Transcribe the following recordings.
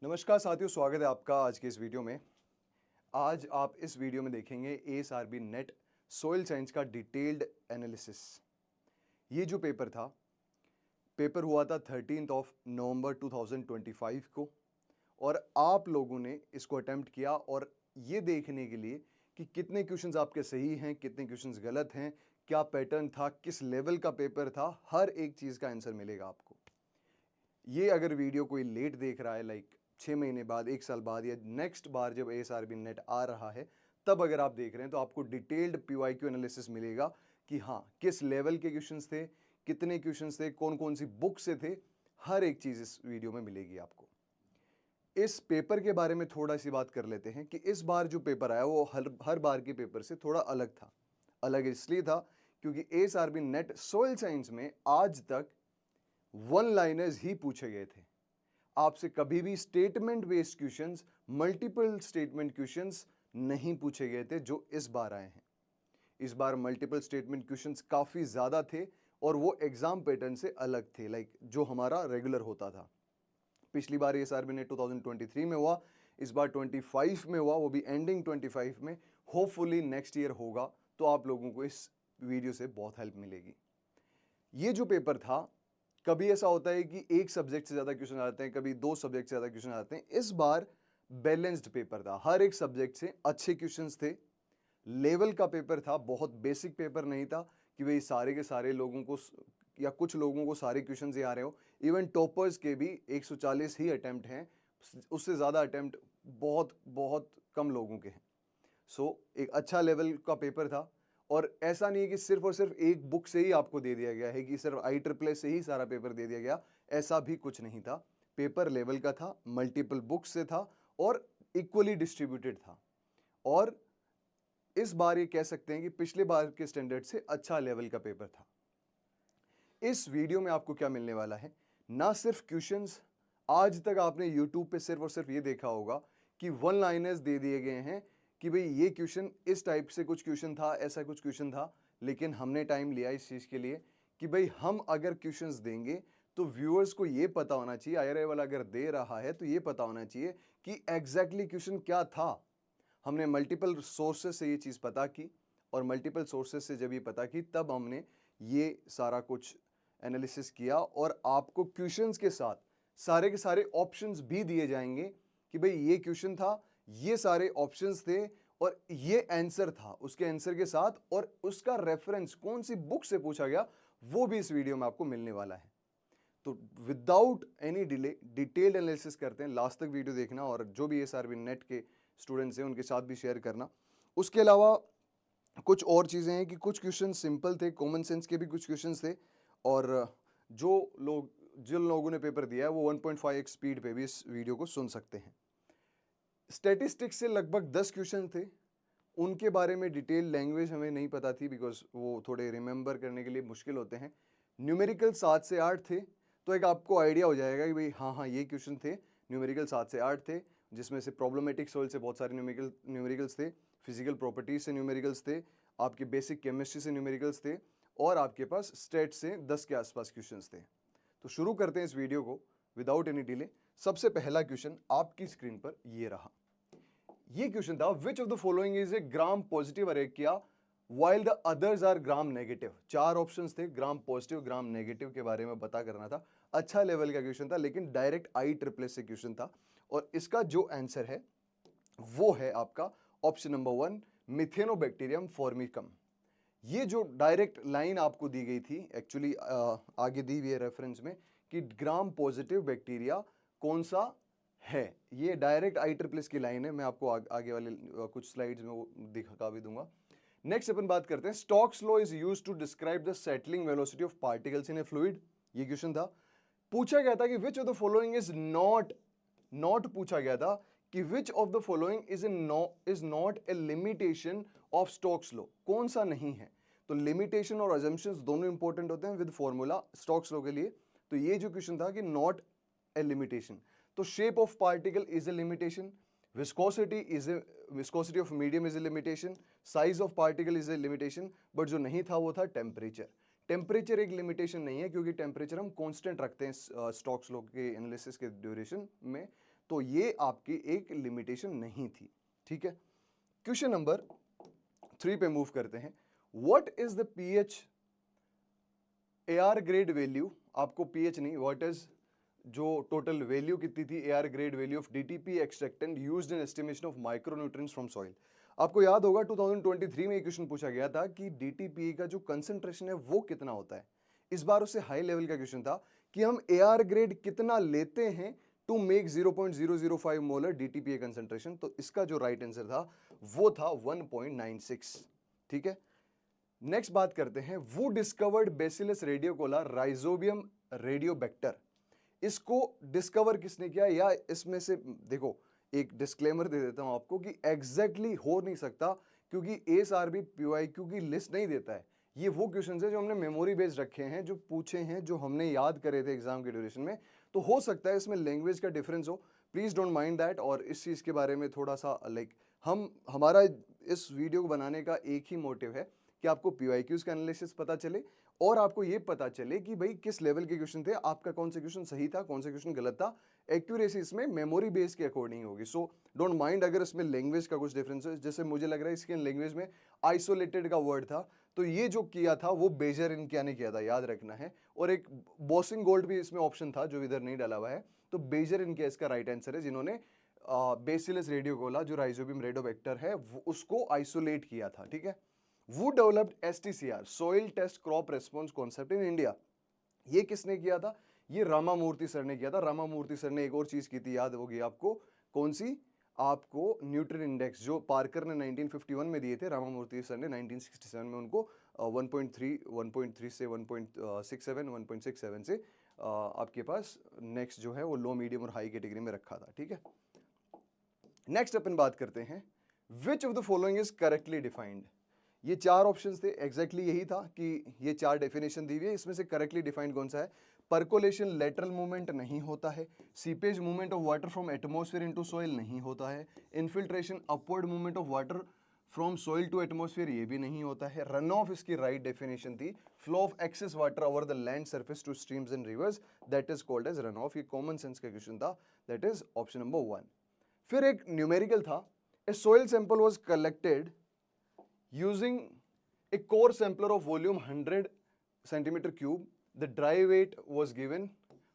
नमस्कार साथियों, स्वागत है आपका आज के इस वीडियो में। आज आप इस वीडियो में देखेंगे एएसआरबी नेट सोइल साइंस का डिटेल्ड एनालिसिस। ये जो पेपर हुआ था 13 नवंबर 2025 को, और आप लोगों ने इसको अटेम्प्ट किया और ये देखने के लिए कि कितने क्वेश्चंस आपके सही हैं, कितने क्वेश्चंस गलत हैं, क्या पैटर्न था, किस लेवल का पेपर था, हर एक चीज़ का आंसर मिलेगा आपको। ये अगर वीडियो कोई लेट देख रहा है, लाइक 6 महीने बाद, 1 साल बाद, या नेक्स्ट बार जब एएसआरबी नेट आ रहा है तब अगर आप देख रहे हैं, तो आपको डिटेल्ड पीवाईक्यू एनालिसिस मिलेगा कि हाँ किस लेवल के क्वेश्चंस थे, कितने क्वेश्चंस थे, कौन कौन सी बुक से थे, हर एक चीज़ इस वीडियो में मिलेगी आपको। इस पेपर के बारे में थोड़ा सी बात कर लेते हैं कि इस बार जो पेपर आया वो हर बार के पेपर से थोड़ा अलग था। अलग इसलिए था क्योंकि एएसआरबी नेट सोइल साइंस में आज तक वन लाइनर्स ही पूछे गए थे। आपसे कभी भी statement based questions, multiple statement questions नहीं पूछे गए थे जो इस बार आए हैं। इस बार मल्टीपल स्टेटमेंट क्वेश्चंस काफ़ी ज़्यादा थे और वो एग्जाम पैटर्न से अलग थे, लाइक जो हमारा रेगुलर होता था। पिछली बार एएसआरबी ने 2023 में हुआ, इस बार 25 में हुआ, वो भी एंडिंग 25 में। होपफुली नेक्स्ट ईयर होगा, तो आप लोगों को इस वीडियो से बहुत हेल्प मिलेगी। ये जो पेपर था, कभी ऐसा होता है कि एक सब्जेक्ट से ज़्यादा क्वेश्चन आते हैं, कभी दो सब्जेक्ट से ज़्यादा क्वेश्चन आते हैं। इस बार बैलेंस्ड पेपर था, हर एक सब्जेक्ट से अच्छे क्वेश्चंस थे। लेवल का पेपर था, बहुत बेसिक पेपर नहीं था कि भाई सारे के सारे लोगों को या कुछ लोगों को सारे क्वेश्चंस ही आ रहे हो। इवन टॉपर्स के भी 140 ही अटेम्प्ट हैं, उससे ज़्यादा अटेम्प्ट बहुत बहुत कम लोगों के हैं। सो एक अच्छा लेवल का पेपर था। और ऐसा नहीं है कि सिर्फ और सिर्फ एक बुक से ही आपको दे दिया गया है कि सिर्फ IEEE से ही सारा पेपर दे दिया गया, ऐसा भी कुछ नहीं था। पेपर लेवल का था, मल्टीपल बुक्स से था और इक्वली डिस्ट्रीब्यूटेड था। और इस बार ये कह सकते हैं कि पिछले बार के स्टैंडर्ड से अच्छा लेवल का पेपर था। इस वीडियो में आपको क्या मिलने वाला है, ना सिर्फ क्वेश्चंस। आज तक आपने यूट्यूब पे सिर्फ और सिर्फ ये देखा होगा कि वन लाइनर्स दे दिए गए हैं कि भाई ये क्वेश्चन इस टाइप से कुछ क्वेश्चन था, ऐसा कुछ क्वेश्चन था। लेकिन हमने टाइम लिया इस चीज़ के लिए कि भाई हम अगर क्वेश्चंस देंगे तो व्यूअर्स को ये पता होना चाहिए, आईआरआई वाला अगर दे रहा है तो ये पता होना चाहिए कि एग्जैक्टली क्वेश्चन क्या था। हमने मल्टीपल सोर्सेस से ये चीज़ पता की, और मल्टीपल सोर्सेस से जब ये पता की तब हमने ये सारा कुछ एनालिसिस किया, और आपको क्वेश्चंस के साथ सारे के सारे ऑप्शंस भी दिए जाएंगे कि भाई ये क्वेश्चन था, ये सारे ऑप्शंस थे, और ये आंसर था उसके आंसर के साथ, और उसका रेफरेंस कौन सी बुक से पूछा गया वो भी इस वीडियो में आपको मिलने वाला है। तो without any delay detailed analysis करते हैं, लास्ट तक वीडियो देखना, और जो भी एएसआरबी नेट के स्टूडेंट्स हैं उनके साथ भी शेयर करना। उसके अलावा कुछ और चीज़ें हैं कि कुछ क्वेश्चन सिंपल थे, कॉमन सेंस के भी कुछ क्वेश्चंस थे, और जिन लोगों ने पेपर दिया है वो 1.5x स्पीड पे भी इस वीडियो को सुन सकते हैं। स्टैटिस्टिक्स से लगभग 10 क्वेश्चन थे, उनके बारे में डिटेल लैंग्वेज हमें नहीं पता थी बिकॉज वो थोड़े रिमेंबर करने के लिए मुश्किल होते हैं। न्यूमेरिकल 7 से 8 थे, तो एक आपको आइडिया हो जाएगा कि भाई हाँ ये क्वेश्चन थे। न्यूमेरिकल 7 से 8 थे, जिसमें से प्रॉब्लमेटिक सोल्व से बहुत सारे न्यूमेरिकल्स थे, फिजिकल प्रॉपर्टीज से न्यूमेरिकल्स थे, आपके बेसिक केमिस्ट्री से न्यूमेरिकल्स थे, और आपके पास स्टेट से 10 के आसपास क्वेश्चंस थे। तो शुरू करते हैं इस वीडियो को विदाउट एनी डिले। सबसे पहला क्वेश्चन आपकी स्क्रीन पर ये रहा। ये क्वेश्चन था, which of the following is a gram positive अरे किया while the others are gram negative. 4 options थे, ग्राम पॉजिटिव ग्राम नेगेटिव के बारे में पता करना था। अच्छा लेवल का क्वेश्चन था, लेकिन डायरेक्ट IEEE से क्वेश्चन था, और इसका जो आंसर है वो है आपका ऑप्शन नंबर 1, मिथेनोबैक्टीरियम फॉर्मिकम। ये जो डायरेक्ट लाइन आपको दी गई थी, एक्चुअली आगे दी हुई है रेफरेंस में कि ग्राम पॉजिटिव बैक्टीरिया कौन सा है, ये डायरेक्ट IEEE की लाइन है। मैं आपको आगे वाले कुछ स्लाइड्स में वो दिखा भी दूंगा। नेक्स्ट अपन बात करते हैं, Stokes law is used to describe the settling velocity of particles in a fluid. ये क्वेश्चन था, पूछा गया था कि which of the following is not पूछा गया था कि which of the following is not a limitation of Stokes law, कौन सा नहीं है। तो लिमिटेशन और अजम्पशंस दोनों इंपॉर्टेंट होते हैं विद फॉर्मूला स्टोक्स लॉ के लिए। तो ये जो क्वेश्चन था कि नॉट ए लिमिटेशन, तो shape of particle is a limitation, viscosity of medium is a limitation, size of particle is a limitation, but जो नहीं था वो था टेम्परेचर। टेम्परेचर एक लिमिटेशन नहीं है, क्योंकि टेम्परेचर हम कांस्टेंट रखते हैं स्टोक्स लॉ के एनालिसिस के ड्यूरेशन में। तो ये आपकी एक लिमिटेशन नहीं थी, ठीक है। क्वेश्चन नंबर 3 पे मूव करते हैं। What is the pH AR grade value, आपको पीएच नहीं, व्हाट इज जो टोटल वैल्यू कितनी थी AR grade value of DTP एक्सट्रैक्टेंट used in estimation of micronutrients from soil. आपको याद होगा 2023 में एक क्वेश्चन पूछा गया था कि डीटीपी का जो कंसंट्रेशन है वो कितना होता है। इस बार उससे हाई लेवल का क्वेश्चन था कि हम एआर ग्रेड कितना लेते हैं to make 0.005 molar DTP concentration. तो इसका जो राइट आंसर था वो था 1.96, ठीक है। नेक्स्ट बात करते हैं, वो डिस्कवर्ड बेसिलस रेडियोकोला राइजोबियम रेडियोबैक्टर, इसको डिस्कवर किसने किया, या इसमें से देखो एक डिस्क्लेमर दे देता हूं आपको कि एग्जैक्टली हो नहीं सकता क्योंकि एएसआरबी पीवाईक्यू की लिस्ट नहीं देता है। ये वो क्वेश्चंस है जो हमने मेमोरी बेस्ड रखे हैं, जो पूछे हैं, जो हमने याद करे थे एग्जाम के ड्यूरेशन में। तो हो सकता है इसमें लैंग्वेज का डिफरेंस हो, प्लीज डोंट माइंड दैट। और इस चीज के बारे में थोड़ा सा हमारा इस वीडियो को बनाने का एक ही मोटिव है कि आपको पीवाईक्यूज का एनालिसिस पता चले और आपको ये पता चले कि भाई किस लेवल के क्वेश्चन थे, आपका कौन सा क्वेश्चन सही था, कौन सा क्वेश्चन गलत था। एक्यूरेसी इसमें मेमोरी बेस के अकॉर्डिंग होगी। सो डोंट माइंड अगर इसमें लैंग्वेज का कुछ डिफरेंस है, जैसे मुझे लग रहा है इसके लैंग्वेज में आइसोलेटेड का वर्ड था, तो ये जो किया था वो बेजर इन क्या ने किया था, याद रखना है। और एक बॉसिंग गोल्ड भी इसमें ऑप्शन था जो इधर नहीं डाला हुआ है, तो बेजर इनके इसका राइट आंसर है, जिन्होंने बेसिलस रेडियोकोला जो राइजोबियम रेडियोबैक्टर है उसको आइसोलेट किया था, ठीक है। वो developed STCR soil test crop response concept in India, ये किसने किया था, ये रामामूर्ति सर ने किया था। रामामूर्ति सर ने एक और चीज की थी, याद होगी आपको, कौन सी, आपको न्यूट्रिएंट इंडेक्स जो पार्कर ने 1951 में दिए थे, रामामूर्ति सर ने 1967 में उनको 1.3 1.3 से 1.67 1.67 से आपके पास नेक्स्ट जो है वो लो मीडियम और हाई कैटेगरी में रखा था, ठीक है। नेक्स्ट अपन बात करते हैं, which of the following is correctly defined. ये चार ऑप्शंस थे, एग्जैक्टली यही था कि ये चार डेफिनेशन दी हुई है, इसमें से करेक्टली डिफाइंड कौन सा है। परकोलेशन लेटरल मूवमेंट नहीं होता है, seepage movement of water from atmosphere into soil नहीं होता है, infiltration upward movement of water from soil to atmosphere ये भी नहीं होता है, रन ऑफ इसकी राइट डेफिनेशन थी, flow of excess water over the land surface to streams and rivers that is called as runoff. ये common sense का question था, दैट इज ऑप्शन नंबर 1। फिर एक न्यूमेरिकल था, a soil sample was collected using a core sampler of volume 100 centimeter cube, the dry weight was given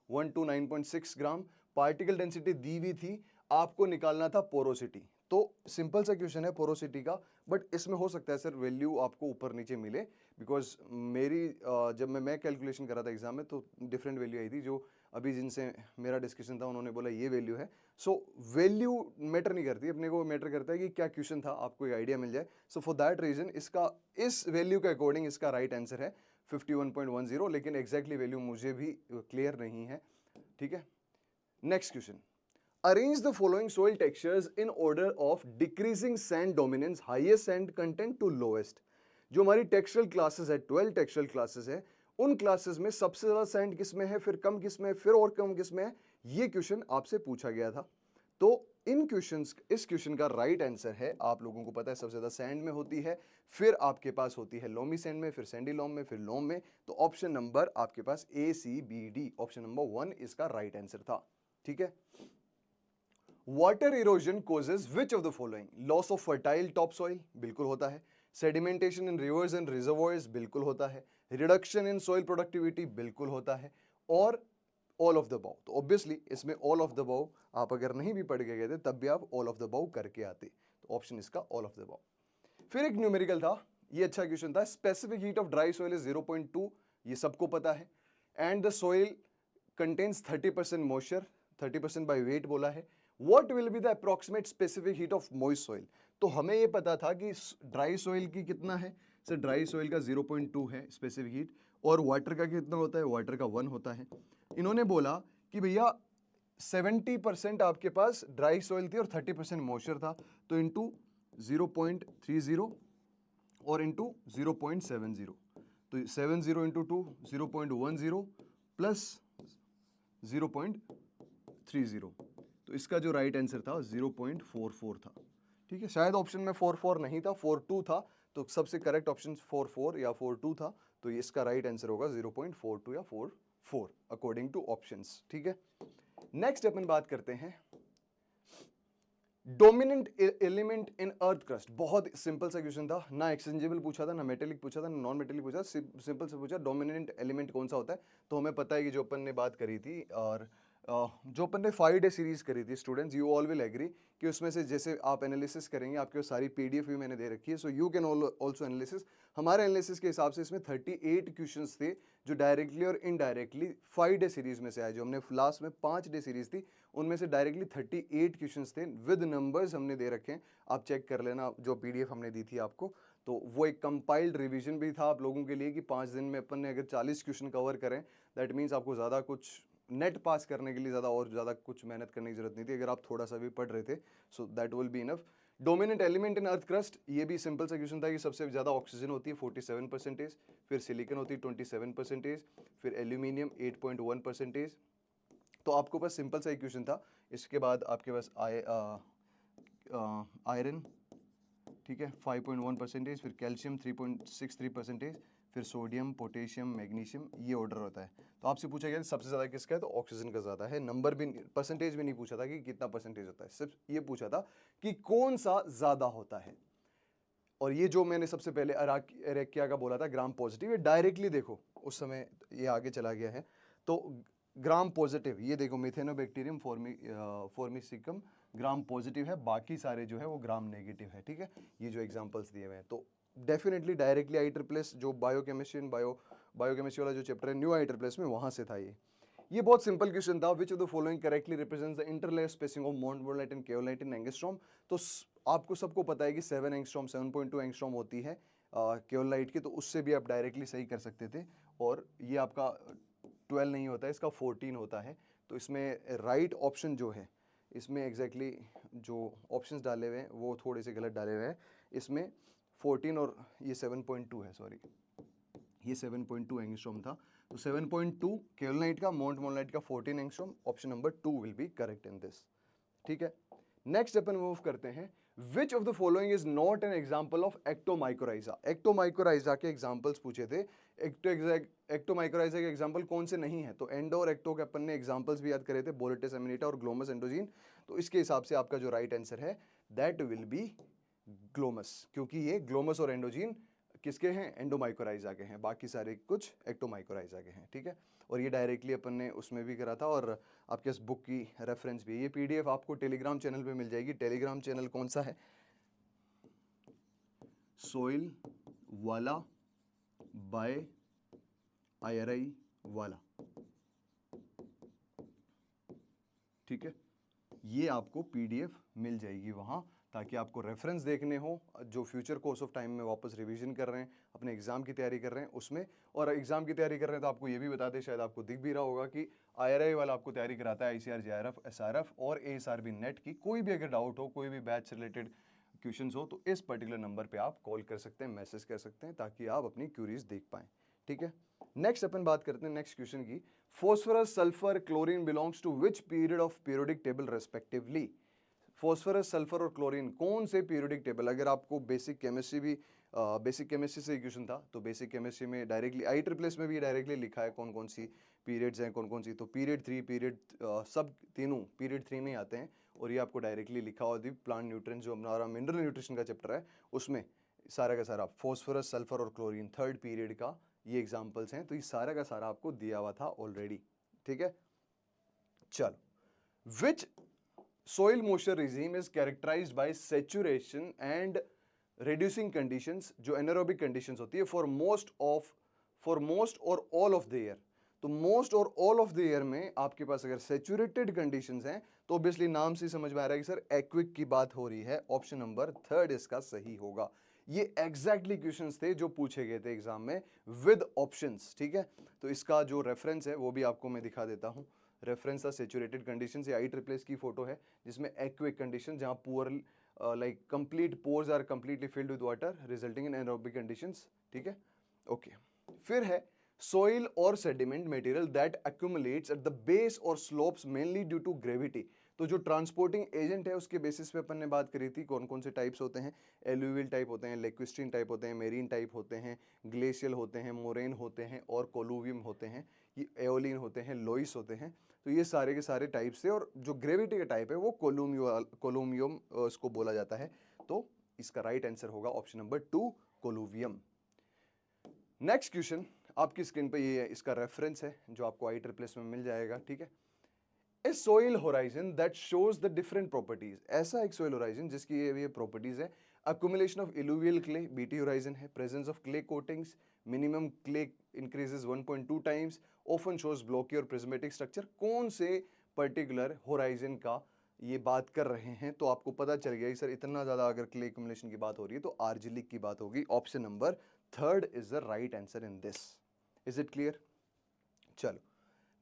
1 to 9.6 gram, particle density दी हुई थी, आपको निकालना था पोरोसिटी। तो सिंपल सा क्वेश्चन है पोरोसिटी का, बट इसमें हो सकता है सर वैल्यू आपको ऊपर नीचे मिले, बिकॉज मेरी जब मैं कैलकुलेशन कर रहा था एग्जाम में तो डिफरेंट वैल्यू आई थी, जो अभी जिनसे मेरा डिस्कशन था उन्होंने बोला ये वैल्यू है। सो वैल्यू मैटर नहीं करती, अपने को मैटर करता है कि क्या क्वेश्चन था, आपको एक आइडिया मिल जाए। सो फॉर दैट रीजन इसका इस वैल्यू के अकॉर्डिंग इसका राइट आंसर है 51.10, लेकिन एग्जैक्टली वैल्यू मुझे भी क्लियर नहीं है, ठीक है। Next question, arrange the following soil textures in order of decreasing sand dominance, highest sand content to lowest. जो हमारी टेक्सचरल क्लासेस है, 12 टेक्सचरल क्लासेस है, उन क्लासेस में सबसे ज्यादा सैंड किस में है, फिर कम किस में है, फिर और कम किस में है, ये क्वेश्चन आपसे पूछा गया था। तो इन क्वेश्चंस, इस क्वेश्चन का राइट आंसर है, आप लोगों को पता है सबसे ज्यादा सैंड में होती है, फिर आपके पास होती है लोमी सैंड में, फिर सैंडी लोम में, फिर लोम में। तो ऑप्शन नंबर आपके पास ACBD, ऑप्शन नंबर 1 इसका राइट आंसर था, ठीक है। Water erosion causes which of the following, loss of fertile top soil, बिल्कुल होता है, sedimentation in reverse and reservoirs, बिल्कुल होता है, रिडक्शन इन सॉइल प्रोडक्टिविटी, बिल्कुल होता है, और ऑल ऑफ द अबव। तो ऑब्वियसली इसमें ऑल ऑफ द अबव आप अगर नहीं भी पढ़ के गए थे तब भी आप ऑल ऑफ द अबव करके आते, तो ऑप्शन इसका ऑल ऑफ द अबव। फिर एक न्यूमेरिकल था, ये अच्छा क्वेश्चन था, specific heat of dry soil is 0.2, ये सबको पता है, and the soil contains 30% moisture, 30% by weight बोला है। What will be the approximate specific heat of moist soil, तो हमें ये पता था कि ड्राई सॉइल की कितना है सर, ड्राई सॉइल का 0.2 है स्पेसिफिक हीट, और वाटर का कितना होता है, वाटर का 1 होता है। इन्होंने बोला कि भैया 70% आपके पास ड्राई सॉइल थी और 30% मॉइस्चर था, तो इंटू 0.30 और इंटू 0.70, तो 70 इंटू 2 0.10 प्लस 0.30, तो इसका जो राइट आंसर था 0.44 था, ठीक है। शायद ऑप्शन में 44 नहीं था, 42 था, तो सबसे करेक्ट ऑप्शन 44 या 42 था, तो ये इसका राइट आंसर होगा 0.42 या 44 अकॉर्डिंग टू ऑप्शंस, ठीक है। नेक्स्ट अपन बात करते हैं dominant element in earth crust, बहुत सिंपल सा क्वेश्चन था, ना एक्सचेंजेबल पूछा था, ना मेटेलिक पूछा था, ना नॉन मेटेलिक पूछा, सिंपल से पूछा डोमिनेंट एलिमेंट कौन सा होता है। तो हमें पता है कि जो अपन ने बात करी थी, और जो अपन ने 5 डे सीरीज करी थी students, you all will agree कि उसमें से जैसे आप एनालिसिस करेंगे, आपके पास सारी पीडीएफ भी मैंने दे रखी है, so you can also analysis. हमारे एनालिसिस के हिसाब से इसमें 38 क्वेश्चंस थे जो डायरेक्टली और इनडायरेक्टली 5 डे सीरीज में से आए। जो हमने लास्ट में 5 डे सीरीज थी उनमें से डायरेक्टली 38 क्वेश्चंस थे, विद नंबर्स हमने दे रखे हैं, आप चेक कर लेना जो पीडीएफ हमने दी थी आपको। तो वो एक कंपाइल्ड रिवीजन भी था आप लोगों के लिए कि 5 दिन में अपन ने अगर 40 क्वेश्चन कवर करें, दैट मीन्स आपको ज़्यादा कुछ नेट पास करने के लिए ज़्यादा कुछ मेहनत करने की जरूरत नहीं थी, अगर आप थोड़ा सा भी पढ़ रहे थे, so that will be enough. Dominant element in earth crust, ये भी सिंपल सा क्वेश्चन था कि सबसे ज़्यादा ऑक्सीजन होती है 47%, फिर सिलिकॉन होती है 27%, फिर एल्यूमिनियम 8.1%। तो आपको पास सिंपल सा इक्वेशन था। इसके बाद आपके पास आयरन, ठीक है, 5.1%, फिर कैल्शियम 3.63%, फिर सोडियम, पोटेशियम, मैग्नीशियम, ये ऑर्डर होता है। तो आपसे पूछा गया सबसे ज़्यादा किसका है, तो ऑक्सीजन का ज़्यादा है। नंबर भी, परसेंटेज भी नहीं पूछा था कि कितना परसेंटेज होता है, सिर्फ ये पूछा था कि कौन सा ज़्यादा होता है। और ये जो मैंने सबसे पहले अरेकिया का बोला था ग्राम पॉजिटिव, ये डायरेक्टली देखो उस समय ये आगे चला गया है। तो ग्राम पॉजिटिव, ये देखो मिथेनोबैक्टीरियम फॉर्मिसिकम ग्राम पॉजिटिव है, बाकी सारे जो है वो ग्राम नेगेटिव है, ठीक है। ये जो एग्जांपल्स दिए हुए हैं, तो डेफिनेटली डायरेक्टली IEEE जो बायोकेमिस्ट्री बायोकेमिस्ट्री वाला जो चैप्टर है न्यू IEEE में, वहां से था ये बहुत सिंपल क्वेश्चन था। Which of the following correctly represents the interlayer spacing of monovalent and kaolinite in angstrom. तो आपको सबको पता है कि 7 एंगस्ट्रॉम 7.2 एंगस्ट्रॉम होती है केओलाइट की, तो उससे भी आप डायरेक्टली सही कर सकते थे। और ये आपका 12 नहीं होता है, इसका 14 होता है। तो इसमें राइट ऑप्शन जो है, इसमें एग्जैक्टली जो ऑप्शंस डाले हुए हैं वो थोड़े से गलत डाले हुए हैं। इसमें 14 और ये 7.2 है, सॉरी, ये 7.2 एंगस्ट्रॉम था। तो 7.2 केल्विनाइट का, मोंट मोनलाइट का 14 angstrom, option number 2 will be correct in this, ठीक है। नेक्स्ट अपन मूव करते हैं, which of the following is not an example of एक्टोमाइकोराइजा। एक्टोमाइकोराइजा के एग्जाम्पल्स पूछे थे, एक्टोमाइकोराइजा के एग्जाम्पल कौन से नहीं है। तो एंडो और एक्टो के अपन ने एग्जाम्पल्स भी याद करे थे, बोलेटस एमिनेटा और ग्लोमस एंडोजीन। तो इसके हिसाब से आपका जो राइट आंसर है दैट विल बी ग्लोमस, क्योंकि ये ग्लोमस और एंडोजीन किसके हैं, एंडोमाइकोराइजा के हैं, बाकी सारे कुछ एक्टोमाइकोराइजा के हैं, ठीक है। और ये डायरेक्टली अपन ने उसमें भी करा था, और आपके इस बुक की रेफरेंस भी है। ये पीडीएफ आपको टेलीग्राम चैनल पे मिल जाएगी। टेलीग्राम चैनल कौन सा है, सोइल वाला बाय IRI वाला, ठीक है। ये आपको पीडीएफ मिल जाएगी वहाँ, ताकि आपको रेफरेंस देखने हो, जो फ्यूचर कोर्स ऑफ टाइम में वापस रिवीजन कर रहे हैं, अपने एग्जाम की तैयारी कर रहे हैं उसमें। और एग्जाम की तैयारी कर रहे हैं तो आपको ये भी बताते, शायद आपको दिख भी रहा होगा कि IRI वाला आपको तैयारी कराता है, ICR JRF SRF और ASRB नेट की। कोई भी अगर डाउट हो, कोई भी बैच से रिलेटेड क्वेश्चन हो, तो इस पर्टिकुलर नंबर पर आप कॉल कर सकते हैं, मैसेज कर सकते हैं, ताकि आप अपनी क्यूरीज देख पाएँ, ठीक है। नेक्स्ट अपन बात करते हैं नेक्स्ट क्वेश्चन की। Phosphorus, sulphur, chlorine belongs to which period of periodic table respectively. Phosphorus, sulphur और क्लोरीन कौन से पीरियोडिक टेबल, अगर आपको बेसिक केमिस्ट्री भी बेसिक केमिस्ट्री से क्वेश्चन था, तो बेसिक केमिस्ट्री में डायरेक्टली IEEE में भी डायरेक्टली लिखा है कौन कौन सी पीरियड्स हैं, कौन कौन सी। तो पीरियड 3, पीरियड सब तीनों पीरियड 3 में ही आते हैं, और ये आपको डायरेक्टली लिखा हुआ थी प्लांट न्यूट्रिएंट जो हमारा मिनरल न्यूट्रिशन का चैप्टर है, उसमें सारा का सारा फॉस्फोरस, सल्फर और क्लोरीन थर्ड पीरियड का ये एग्जाम्पल्स हैं। तो ये सारा का सारा आपको दिया हुआ था ऑलरेडी, ठीक है। चलो, विच soil moisture regime is characterized by saturation and reducing conditions, जो anaerobic conditions होती है for most or all of the year। तो most और all of the year में आपके पास अगर saturated conditions हैं, तो obviously नाम से समझ में आ रहा है कि सर एक्विक की बात हो रही है, ऑप्शन नंबर 3 इसका सही होगा। ये एग्जैक्टली क्वेश्चंस थे जो पूछे गए थे एग्जाम में विद ऑप्शंस, ठीक है। तो इसका जो रेफरेंस है वो भी आपको मैं दिखा देता हूं। रेफरेंस था सेचुरेटेड कंडीशन से, IEEE की फोटो है जिसमें एक्विक कंडीशन, जहां pore like complete pores are completely filled with water resulting in anaerobic conditions, ठीक है, ओके। फिर है सोइल और sediment material that accumulates at the base और slopes mainly due to gravity. तो जो ट्रांसपोर्टिंग एजेंट है उसके बेसिस पे अपन ने बात करी थी कौन कौन से टाइप्स होते हैं, एलुवियल टाइप होते हैं, लेक्विस्ट्रीन टाइप होते हैं, मेरीन टाइप होते हैं, ग्लेशियल होते हैं, मोरेन होते हैं और कोलुवियम होते हैं। ये एओलिन होते हैं, लोइस होते हैं, तो ये सारे के सारे टाइप्स थे। और जो ग्रेविटी का टाइप है वो कोलोमियम उसको बोला जाता है। तो इसका राइट आंसर होगा ऑप्शन नंबर 2 कोलोवियम। नेक्स्ट क्वेश्चन आपकी स्क्रीन पे ये है, इसका रेफरेंस है जो आपको IEEE में मिल जाएगा, ठीक है। A soil horizon that shows the different properties, ऐसा एक सोइल होराइजन जिसकी ये प्रॉपर्टीज है। Accumulation of illuvial clay, BT horizon है। Presence of clay coatings, minimum clay increases 1.2 times, often shows blocky और प्रिज्मेटिक स्ट्रक्चर। कौन से पर्टिकुलर होराइजन का ये बात कर रहे हैं? तो आपको पता चल गया कि सर इतना ज्यादा अगर क्ले एक्यूमुलेशन की बात हो रही है तो आर्जिलिक की बात होगी। Option number 3 is the right answer in this. Is it clear? चलो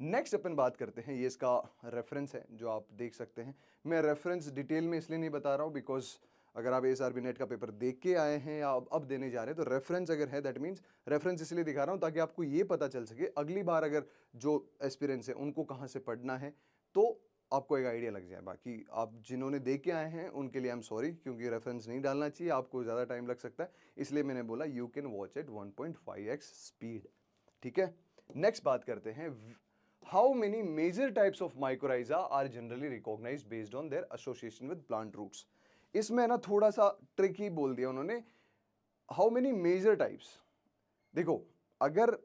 नेक्स्ट अपन बात करते हैं, ये इसका रेफरेंस है जो आप देख सकते हैं। मैं रेफरेंस डिटेल में इसलिए नहीं बता रहा हूँ बिकॉज अगर आप ASRB नेट का पेपर देख के आए हैं या अब देने जा रहे हैं तो रेफरेंस अगर है दैट मीन्स रेफरेंस इसलिए दिखा रहा हूँ ताकि आपको ये पता चल सके अगली बार अगर जो एस्पिरेंट्स है उनको कहाँ से पढ़ना है तो आपको एक आइडिया लग जाए। बाकी आप जिन्होंने देख के आए हैं उनके लिए आई एम सॉरी, क्योंकि रेफरेंस नहीं डालना चाहिए, आपको ज़्यादा टाइम लग सकता है, इसलिए मैंने बोला you can watch at 1.5x speed, ठीक है। नेक्स्ट बात करते हैं, how many major types of mycorrhiza are generally recognised based on their association with plant roots. इसमें ना थोड़ा सा ट्रिकी बोल दिया उन्होंने, हाउ मेनी मेजर टाइप्स। देखो अगर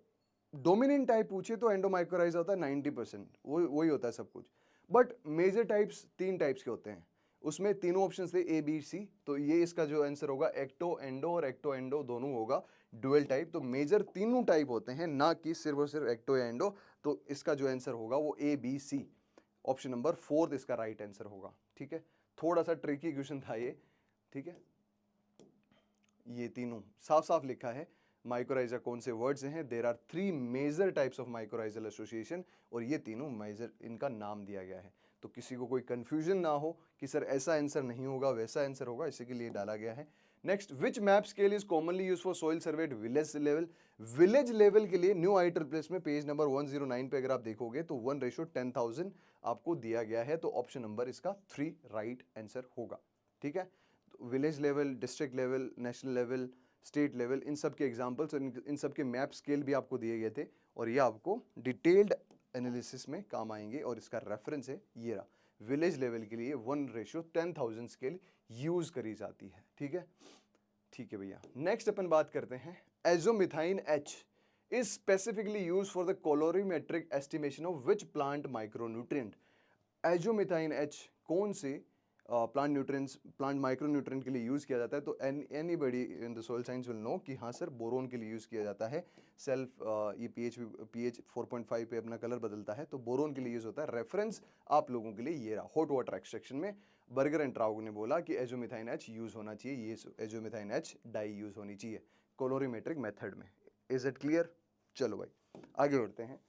डोमिनेंट टाइप पूछे तो एंडोमाइकोराइजा होता है 90%, वही होता है सब कुछ। बट मेजर टाइप्स 3 टाइप्स के होते हैं, उसमें तीनों ऑप्शंस थे ABC, तो ये इसका जो आंसर होगा एक्टो एंडो और एक्टो एंडो दोनों होगा, डुअल टाइप। तो मेजर तीनों टाइप होते हैं, ना कि सिर्फ और सिर्फ एक्टो या एंडो। तो इसका जो आंसर होगा वो ABC, ऑप्शन नंबर 4 इसका राइट आंसर होगा, ठीक है। थोड़ा सा ट्रिकी क्वेश्चन था ये, ठीक है। ये तीनों साफ साफ लिखा है माइकोराइजा कौन से वर्ड्स हैं। There are 3 major types of mycorrhizal association और ये तीनों मेजर इनका नाम दिया गया है। तो किसी को कोई कंफ्यूजन ना हो कि सर ऐसा आंसर नहीं होगा वैसा आंसर होगा, इसी के लिए डाला गया है। Next, which map scale is commonly use for soil survey at village level. Village level के लिए न्यू IEEE में पेज नंबर 109 पे अगर आप देखोगे तो 1:10,000 आपको दिया गया है। तो ऑप्शन नंबर इसका 3 राइट आंसर होगा, ठीक है। Village level, district level, national level, state level, इन सब के एग्जाम्पल्स और इन सब के मैप स्केल भी आपको दिए गए थे और ये आपको डिटेल्ड एनालिसिस में काम आएंगे। और इसका रेफरेंस है ये रहा, विलेज लेवल के लिए 1:10,000 स्केल यूज करी जाती है, ठीक है। ठीक है भैया, नेक्स्ट अपन बात करते हैं, azomethine H is specifically use for the colorimetric estimation of which plant micronutrient. Azomethine H कौन से प्लांट न्यूट्रिएंट्स, प्लांट माइक्रोन्यूट्रिएंट के लिए यूज किया जाता है? तो anybody in the soil science will know कि हाँ सर बोरोन के लिए यूज किया जाता है। सेल्फ ये pH 4.5 पे अपना कलर बदलता है, तो बोरोन के लिए यूज होता है। रेफरेंस आप लोगों के लिए ये रहा, हॉट वाटर एक्सट्रैक्शन में बर्गर एंड ट्राउग ने बोला कि एजोमिथाइन H यूज होना चाहिए, ये एजोमिथाइन H डाई यूज होनी चाहिए कोलोरीमेट्रिक मेथड में। Is it clear? चलो भाई आगे बढ़ते हैं।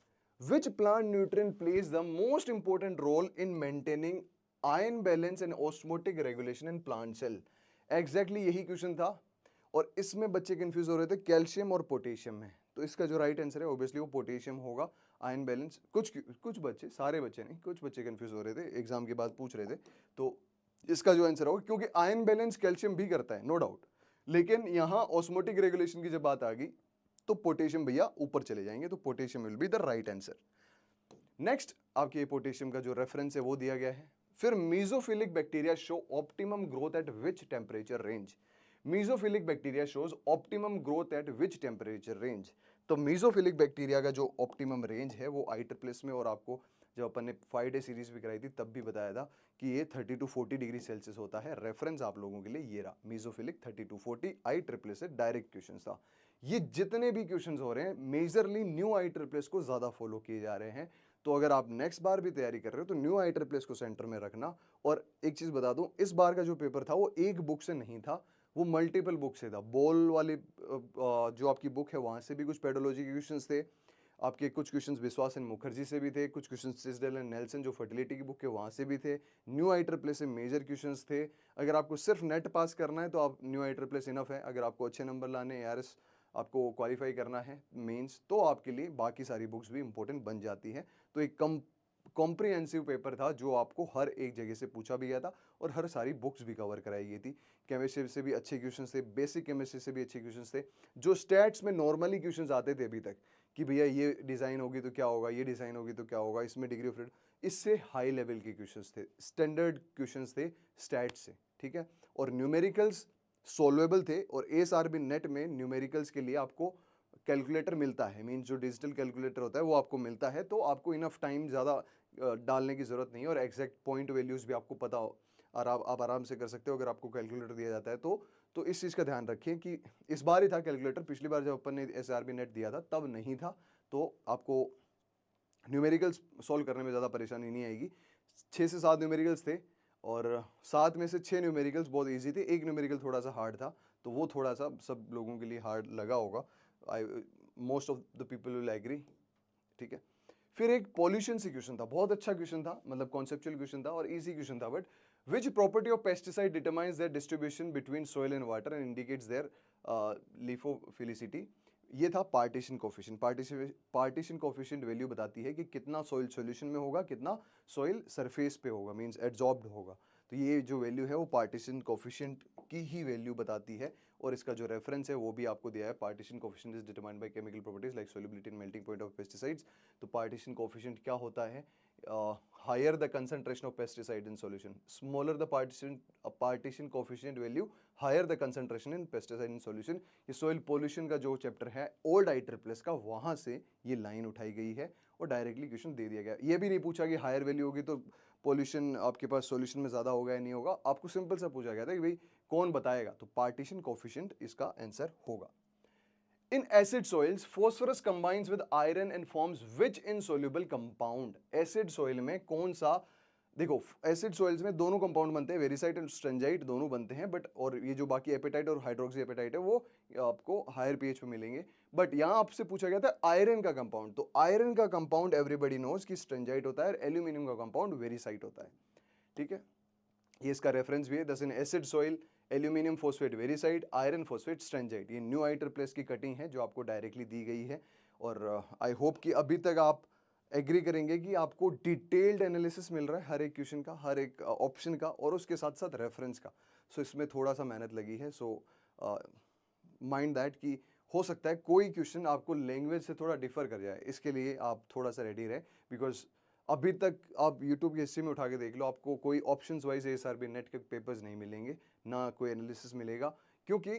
Which plant nutrient plays the most important role in maintaining ion balance and osmotic regulation in plant cell. Exactly यही क्वेश्चन था और इसमें बच्चे कंफ्यूज हो रहे थे कैल्शियम और पोटेशियम में। तो इसका जो राइट आंसर है ऑब्वियसली वो पोटेशियम होगा। आयन बैलेंस, कुछ बच्चे, सारे बच्चे नहीं, कुछ बच्चे कंफ्यूज हो रहे थे, एग्जाम के बाद पूछ रहे थे। तो इसका जो आंसर होगा, क्योंकि आयन बैलेंस कैल्शियम भी करता है नो डाउट, लेकिन यहाँ ऑस्मोटिक रेगुलेशन की जब बात आ गई तो पोटेशियम भैया ऊपर चले जाएंगे, तो potassium will be the right answer. Next, आपके पोटेशियम का जो रेफरेंस है वो दिया गया है। फिर mesophilic bacteria show optimum growth at which temperature range. Mesophilic bacteria shows optimum growth at which temperature range. तो मीजोफिलिक बैक्टीरिया का जो ऑप्टिमम रेंज है वो IEEE में, और आपको जब अपन ने 5 डे सीरीज भी कराई थी तब भी बताया था कि ये 30 to 40 डिग्री सेल्सियस होता है। रेफरेंस आप लोगों के लिए ये रहा, मीजोफिलिक 30 to 40, IEEE से डायरेक्ट क्वेश्चन था। ये जितने भी क्वेश्चन हो रहे हैं मेजरली न्यू IEEE को ज्यादा फॉलो किए जा रहे हैं। तो अगर आप नेक्स्ट बार भी तैयारी कर रहे हो तो न्यू IEEE को सेंटर में रखना। और एक चीज बता दूं, इस बार का जो पेपर था वो एक बुक से नहीं था, वो मल्टीपल बुक से था। बोल वाली जो आपकी बुक है वहां से भी कुछ पेडोलॉजी के क्वेश्चंस थे, आपके कुछ क्वेश्चंस विश्वास एंड मुखर्जी से भी थे, कुछ क्वेश्चंस टिस्डेल एंड नेल्सन जो फर्टिलिटी की बुक है वहां से भी थे। न्यू IEEE से मेजर क्वेश्चंस थे। अगर आपको सिर्फ नेट पास करना है तो आप न्यू IEEE इनफ है। अगर आपको अच्छे नंबर लाने, ARS आपको क्वालिफाई करना है मेंस, तो आपके लिए बाकी सारी बुक्स भी इंपॉर्टेंट बन जाती हैं। तो एक कॉम्प्रिहेंसिव पेपर था जो आपको हर एक जगह से पूछा भी गया था और हर सारी बुक्स भी कवर कराई गई थी। केमिस्ट्री से भी अच्छे क्वेश्चंस थे, बेसिक केमिस्ट्री से भी अच्छे क्वेश्चंस थे, जो स्टैट्स में नॉर्मली क्वेश्चंस आते थे अभी तक कि भैया ये डिज़ाइन होगी तो क्या होगा, ये डिज़ाइन होगी तो क्या होगा, इसमें डिग्री ऑफ फ्रीडम, इससे हाई लेवल के क्वेश्चंस थे, स्टैंडर्ड क्वेश्चंस थे स्टैट से, ठीक है। और न्यूमेरिकल्स सोल्वेबल थे, और एएसआरबी नेट में न्यूमेरिकल्स के लिए आपको कैलकुलेटर मिलता है, मीन जो डिजिटल कैलकुलेटर होता है वो आपको मिलता है, तो आपको इनफ टाइम ज़्यादा डालने की ज़रूरत नहीं है, और एग्जैक्ट पॉइंट वैल्यूज़ भी आपको पता हो, और आप आराम से कर सकते हो अगर आपको कैलकुलेटर दिया जाता है तो इस चीज़ का ध्यान रखें कि इस बार ही था कैलकुलेटर, पिछली बार जब अपन ने एसआरबी नेट दिया था तब नहीं था, तो आपको न्यूमेरिकल्स सॉल्व करने में ज़्यादा परेशानी नहीं आएगी। 6 से 7 न्यूमेरिकल्स थे, और 7 में से 6 न्यूमेरिकल्स बहुत इजी थे, एक न्यूमेरिकल थोड़ा सा हार्ड था, तो वो थोड़ा सा सब लोगों के लिए हार्ड लगा होगा, I most of the people will agree, ठीक है। फिर एक पॉल्यूशन से क्वेश्चन था, बहुत अच्छा क्वेश्चन था, मतलब कॉन्सेप्चुअल क्वेश्चन था और इजी क्वेश्चन था, but which property of pesticide determines their distribution between soil and water and indicates their lipophilicity. ये था partition coefficient. Partition coefficient value बताती है कि कितना सॉइल सॉल्यूशन में होगा, कितना सॉइल सरफेस पे होगा, मींस एब्जॉर्ब्ड होगा, तो ये जो वैल्यू है वो पार्टीशन कोफिशिएंट की ही वैल्यू बताती है, और इसका जो रेफरेंस है वो भी आपको दिया है, partition coefficient is determined by chemical properties like solubility and melting point of pesticides. तो पार्टीशन कोफिशिएंट क्या होता है, higher the concentration of pesticide in solution, smaller the partition coefficient value, higher the concentration in pesticide in solution. ये soil pollution का जो chapter है old IEEE का, वहां से ये लाइन उठाई गई है और डायरेक्टली क्वेश्चन दे दिया गया। ये भी नहीं पूछा कि हायर वैल्यू होगी तो पोल्यूशन आपके पास सॉल्यूशन में ज़्यादा होगा या नहीं होगा, आपको सिंपल सा पूछा गया था कि भाई कौन बताएगा, तो पार्टीशन कोफिशिएंट इसका आंसर होगा। In acid soils, phosphorus combines with iron and forms which insoluble compound? Acid soil में कौन सा, देखो एसिड सॉइल्स में दोनों कंपाउंड बनते हैं, वेरिसाइट एंड स्ट्रेंजाइट दोनों बनते हैं, बट और ये जो बाकी एपेटाइट और हाइड्रोक्सी एपेटाइट है वो आपको हायर पीएच पे मिलेंगे, बट यहाँ आपसे पूछा गया था आयरन का कंपाउंड, तो आयरन का कंपाउंड एवरीबॉडी नोज कि स्ट्रेंजाइट होता है, और एल्यूमिनियम का कंपाउंड वेरिसाइट होता है, ठीक है। ये इसका रेफरेंस भी है, thus in acid soil aluminium phosphate variscite, iron phosphate strengite, ये न्यू IEEE की कटिंग है जो आपको डायरेक्टली दी गई है, और आई होप कि अभी तक आप एग्री करेंगे कि आपको डिटेल्ड एनालिसिस मिल रहा है हर एक क्वेश्चन का, हर एक ऑप्शन का, और उसके साथ साथ रेफरेंस का, सो इसमें थोड़ा सा मेहनत लगी है, सो माइंड दैट कि हो सकता है कोई क्वेश्चन आपको लैंग्वेज से थोड़ा डिफर कर जाए, इसके लिए आप थोड़ा सा रेडी रहे, बिकॉज अभी तक आप यूट्यूब की हिस्ट्री में उठा के देख लो, आपको कोई ऑप्शंस वाइज एएसआरबी नेट के पेपर्स नहीं मिलेंगे, ना कोई एनालिसिस मिलेगा, क्योंकि